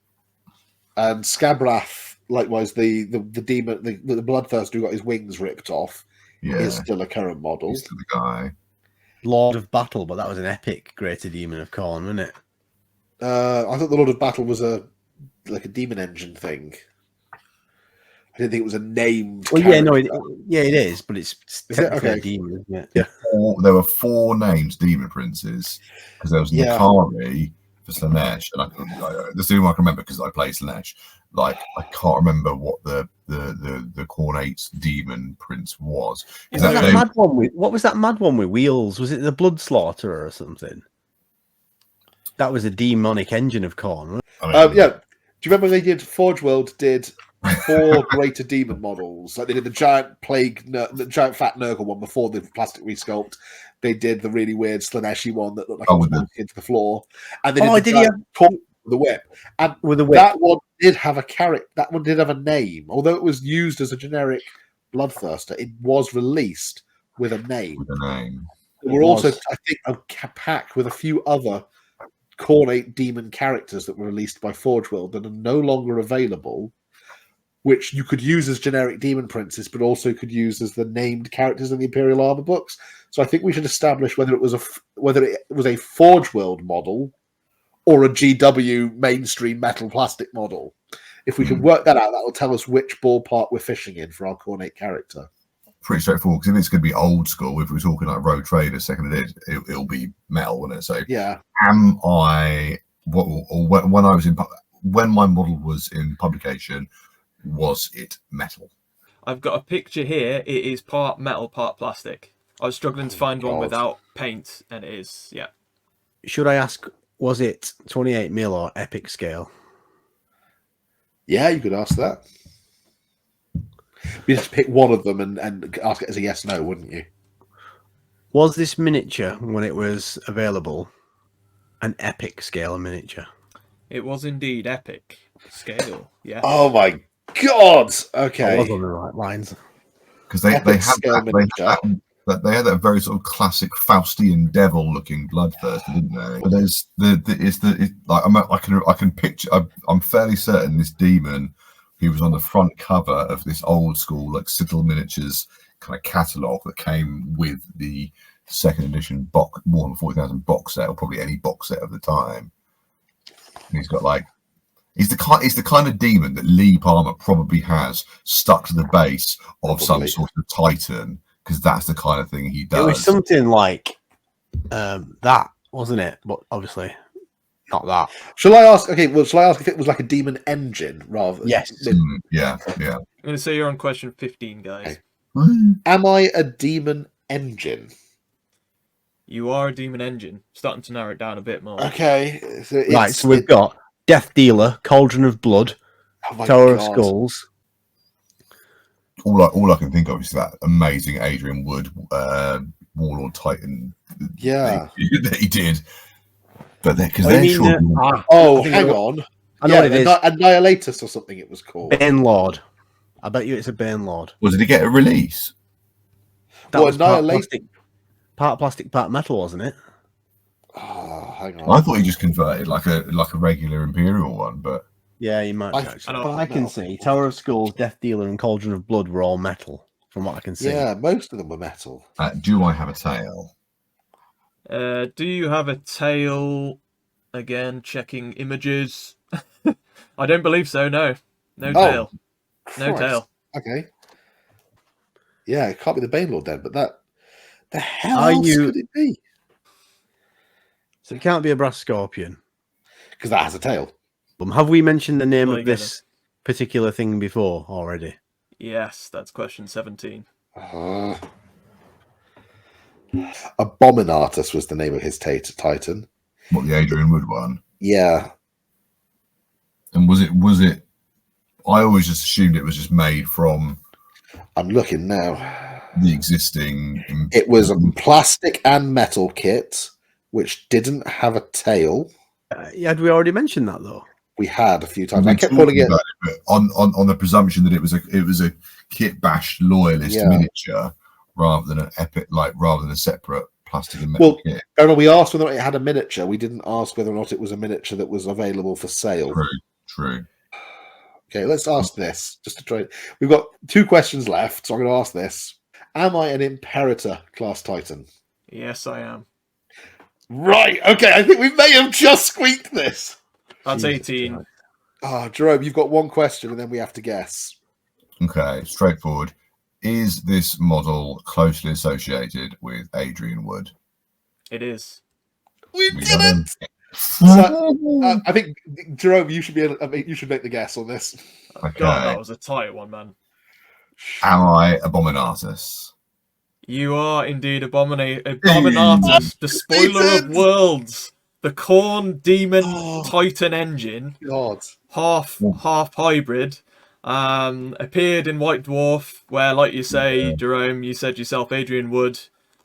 Speaker 3: and Scabrath, likewise, the demon, the Bloodthirster who got his wings ripped off, is still a current model.
Speaker 4: He's still the guy.
Speaker 2: Lord of Battle, but that was an epic Greater Demon of Khorne, wasn't it?
Speaker 3: I thought the Lord of Battle was a demon engine thing. I didn't think it was a named.
Speaker 2: Well,
Speaker 3: character.
Speaker 2: it is, but it's technically a demon, isn't it? Yeah.
Speaker 4: There were 4 named demon princes because there was Nakari for Slanesh, and this is who I can remember because I played Slanesh. Like, I can't remember what the Khornate's demon prince was.
Speaker 2: What was that mad one with wheels? Was it the Blood Slaughterer or something? That was a demonic engine of Khorne.
Speaker 3: Yeah. Do you remember they did Forge World did 4 greater demon models? Like they did the giant the giant fat Nurgle one before the plastic resculpt. They did the really weird Slaneshi one that looked like it was into the floor, and they did the whip. And
Speaker 2: with the whip.
Speaker 3: That one did have a character. That one did have a name, although it was used as a generic Bloodthirster. It was released with a name. There were also, I think, a pack with a few other Khornate demon characters that were released by Forge World that are no longer available, which you could use as generic demon princes, but also could use as the named characters in the Imperial Armor books. So I think we should establish whether it was a Forge World model or a GW mainstream metal plastic model. If we can work that out, that will tell us which ballpark we're fishing in for our Khornate character.
Speaker 4: Pretty straightforward, because if it's going to be old school, if we're talking like Rogue Trader, second edition, it'll be metal, won't it? So
Speaker 3: yeah.
Speaker 4: When my model was in publication, was it metal?
Speaker 1: I've got a picture here. It is part metal, part plastic. I was struggling to find one without paint, and it is, yeah.
Speaker 2: Should I ask, was it 28mm or epic scale?
Speaker 3: Yeah, you could ask that. You just pick one of them and ask it as a yes/no, wouldn't you?
Speaker 2: Was this miniature, when it was available, an epic scale miniature?
Speaker 1: It was indeed epic scale, yeah.
Speaker 3: Oh my god! Okay.
Speaker 2: I was on the right lines.
Speaker 4: Because they had that very sort of classic Faustian devil-looking Bloodthirster, didn't they? But I can picture. I'm fairly certain this demon. He was on the front cover of this old school, like Citadel Miniatures kind of catalogue that came with the second edition Warhammer 40,000 box set, or probably any box set of the time. And he's got he's the kind of demon that Lee Palmer probably has stuck to the base of some sort of Titan, because that's the kind of thing he does.
Speaker 2: It was something like that, wasn't it? But obviously not that.
Speaker 3: Shall I ask if it was like a demon engine rather than...
Speaker 2: Yes.
Speaker 4: Yeah.
Speaker 1: I'm going to say you're on question 15, guys.
Speaker 3: Okay. Am I a demon engine?
Speaker 1: You are a demon engine. Starting to narrow it down a bit more.
Speaker 3: Okay.
Speaker 2: So we've got Death Dealer, Cauldron of Blood, Tower of Skulls.
Speaker 4: All I can think of is that amazing Adrian Wood Warlord Titan.
Speaker 3: Yeah.
Speaker 4: That he did. But because
Speaker 3: hang on.
Speaker 2: I know what it is.
Speaker 3: Annihilatus or something it was called.
Speaker 2: Banelord. I bet you it's a Banelord.
Speaker 4: Did it get a release?
Speaker 2: That was part plastic, part metal, wasn't it?
Speaker 3: Oh, hang on.
Speaker 4: I thought he just converted like a regular Imperial one, but
Speaker 2: yeah, you might. I can see Tower of Skulls, Death Dealer, and Cauldron of Blood were all metal, from what I can see.
Speaker 3: Yeah, most of them were metal.
Speaker 4: Do I have a tail?
Speaker 1: Do you have a tail? Again, checking images. I don't believe so. No tail.
Speaker 3: Christ.
Speaker 1: No tail.
Speaker 3: Okay. Yeah, it can't be the Banelord then, but the hell else could it be?
Speaker 2: So it can't be a Brass Scorpion
Speaker 3: because that has a tail.
Speaker 2: Have we mentioned the name of this particular thing before already?
Speaker 1: Yes, that's question 17.
Speaker 3: Abominatus was the name of his Titan.
Speaker 4: What, the Adrian Wood one?
Speaker 3: Yeah.
Speaker 4: And was it? I always just assumed it was just made from.
Speaker 3: I'm looking now.
Speaker 4: The existing.
Speaker 3: It was a plastic and metal kit, which didn't have a tail.
Speaker 2: Had we already mentioned that though?
Speaker 3: We had a few times. I kept calling it
Speaker 4: on the presumption that it was a kit bashed loyalist miniature rather than an epic, rather than a separate plastic and metal kit.
Speaker 3: We asked whether it had a miniature. We didn't ask whether or not it was a miniature that was available for sale.
Speaker 4: True.
Speaker 3: Okay, let's ask this just to try. We've got 2 questions left, so I'm going to ask this: am I an Imperator class Titan?
Speaker 1: Yes, I am.
Speaker 3: Right. Okay, I think we may have just squeaked this.
Speaker 1: That's 18.
Speaker 3: Jerome, you've got 1 question, and then we have to guess.
Speaker 4: Okay, straightforward. Is this model closely associated with Adrian Wood?
Speaker 1: It is.
Speaker 3: We did it. So, I think Jerome, you should you should make the guess on this.
Speaker 4: Okay.
Speaker 1: God, that was a tight one, man.
Speaker 4: Am I Abominatus?
Speaker 1: You are indeed Abominatus, the spoiler of worlds, the Khorne Demon Titan engine, half hybrid. Appeared in White Dwarf, where, like you say, Jerome, you said yourself, Adrian Wood.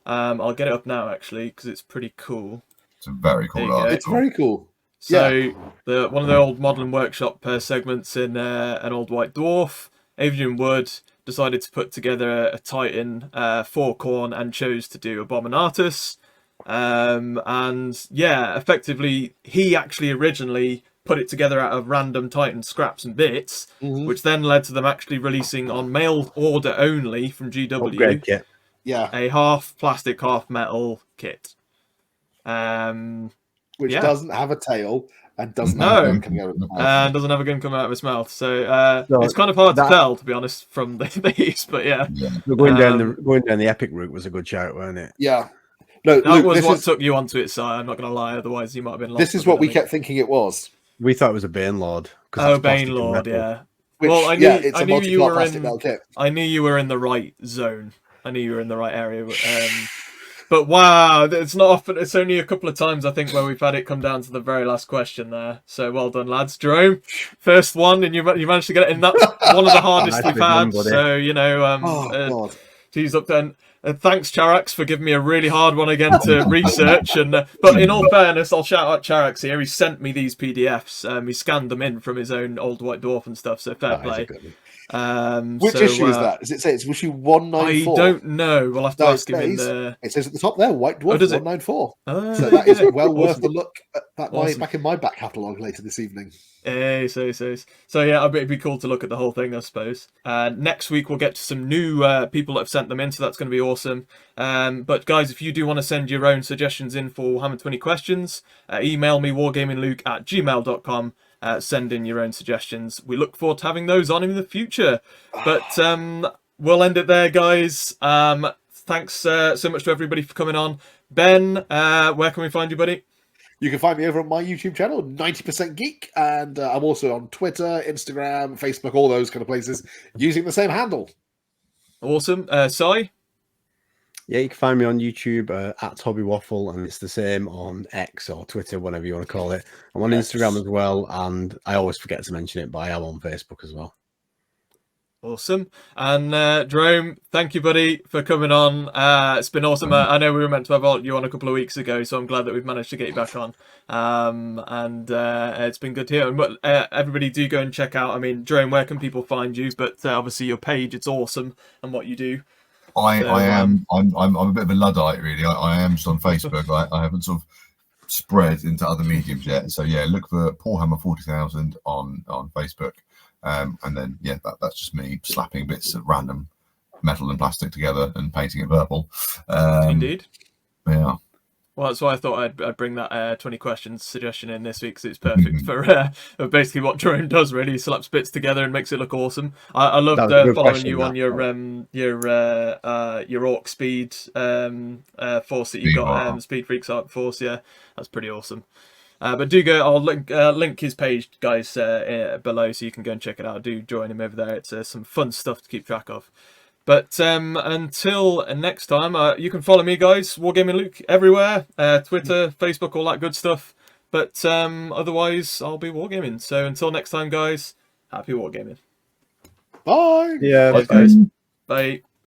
Speaker 1: I'll get it up now actually because it's pretty cool.
Speaker 4: It's a very cool art.
Speaker 3: It's very cool.
Speaker 1: So one of the old Modelling Workshop segments in an old White Dwarf, Adrian Wood decided to put together a Titan for Khorne and chose to do Abominatus. And yeah, effectively, he actually originally put it together out of random Titan scraps and bits, which then led to them actually releasing on mail order only from GW
Speaker 2: upgrade kit.
Speaker 3: A
Speaker 1: half plastic, half metal kit.
Speaker 3: Which doesn't have a tail and doesn't have a gun coming out of its mouth.
Speaker 1: And doesn't have a gun coming out of its mouth. So it's kind of hard to tell, to be honest, from these. But yeah.
Speaker 2: Going down the epic route was a good shout, wasn't it?
Speaker 3: Yeah. No,
Speaker 1: that
Speaker 3: Luke,
Speaker 1: was what took you onto it, so I'm not going to lie. Otherwise, you might have been lost.
Speaker 3: This is what we kept thinking it was.
Speaker 2: We thought it was a Bane Lord.
Speaker 1: Oh, Bane Lord, yeah.
Speaker 3: Which,
Speaker 1: well, I knew you were in the right zone. I knew you were in the right area. But wow, it's not often. It's only a couple of times, I think, where we've had it come down to the very last question there. So well done, lads. Jerome, first one, and you managed to get it in. That's one of the hardest we've had. So, you know, tease up then. Thanks, Charax, for giving me a really hard one again to research. And but in all fairness, I'll shout out Charax here. He sent me these PDFs. He scanned them in from his own old White Dwarf and stuff. So fair play.
Speaker 3: Which issue is that? Does it say it's issue 194?
Speaker 1: I don't know. We'll have to ask him in the...
Speaker 3: It says at the top there, White Dwarf 194. So that is well worth a look at that back in my back catalogue later this evening.
Speaker 1: So yeah, it'd be cool to look at the whole thing, I suppose. Next week we'll get to some new people that have sent them in, so that's going to be awesome. But guys, if you do want to send your own suggestions in for Warhammer 20 questions, email me wargamingluke@gmail.com. Send in your own suggestions. We look forward to having those on in the future. But we'll end it there, guys. Thanks so much to everybody for coming on. Ben, where can we find you, buddy?
Speaker 3: You can find me over on my YouTube channel, 90% Geek, and I'm also on Twitter, Instagram, Facebook, all those kind of places, using the same handle.
Speaker 1: Awesome. Si?
Speaker 2: Yeah, you can find me on YouTube at Hobby Waffle, and it's the same on X or Twitter, whatever you want to call it. I'm on Instagram as well, and I always forget to mention it, but I am on Facebook as well.
Speaker 1: Awesome. And Jerome, thank you, buddy, for coming on. It's been awesome. I know we were meant to have you on a couple of weeks ago, so I'm glad that we've managed to get you back on. And it's been good to hear. But everybody do go and check out. I mean, Jerome, where can people find you? But obviously your page, it's awesome, and what you do.
Speaker 4: I'm a bit of a Luddite, really. I am just on Facebook. I haven't sort of spread into other mediums yet. So yeah, look for Warhammer 40,000 on Facebook. And then that's just me slapping bits of random metal and plastic together and painting it purple.
Speaker 1: Indeed.
Speaker 4: Yeah.
Speaker 1: Well, that's why I thought I'd bring that 20 questions suggestion in this week, because it's perfect for basically what Jerome does. Really, he slaps bits together and makes it look awesome. I loved following you on your Orc Speed force that you got, Speed Freaks Arc Force. Yeah, that's pretty awesome. But do go. I'll link his page, guys, below, so you can go and check it out. Do join him over there. It's some fun stuff to keep track of. But until next time, you can follow me, guys, Wargaming Luke, everywhere, Twitter, Facebook, all that good stuff. But otherwise, I'll be wargaming. So until next time, guys, happy wargaming.
Speaker 3: Bye.
Speaker 2: Yeah.
Speaker 1: Cheers, guys. Bye.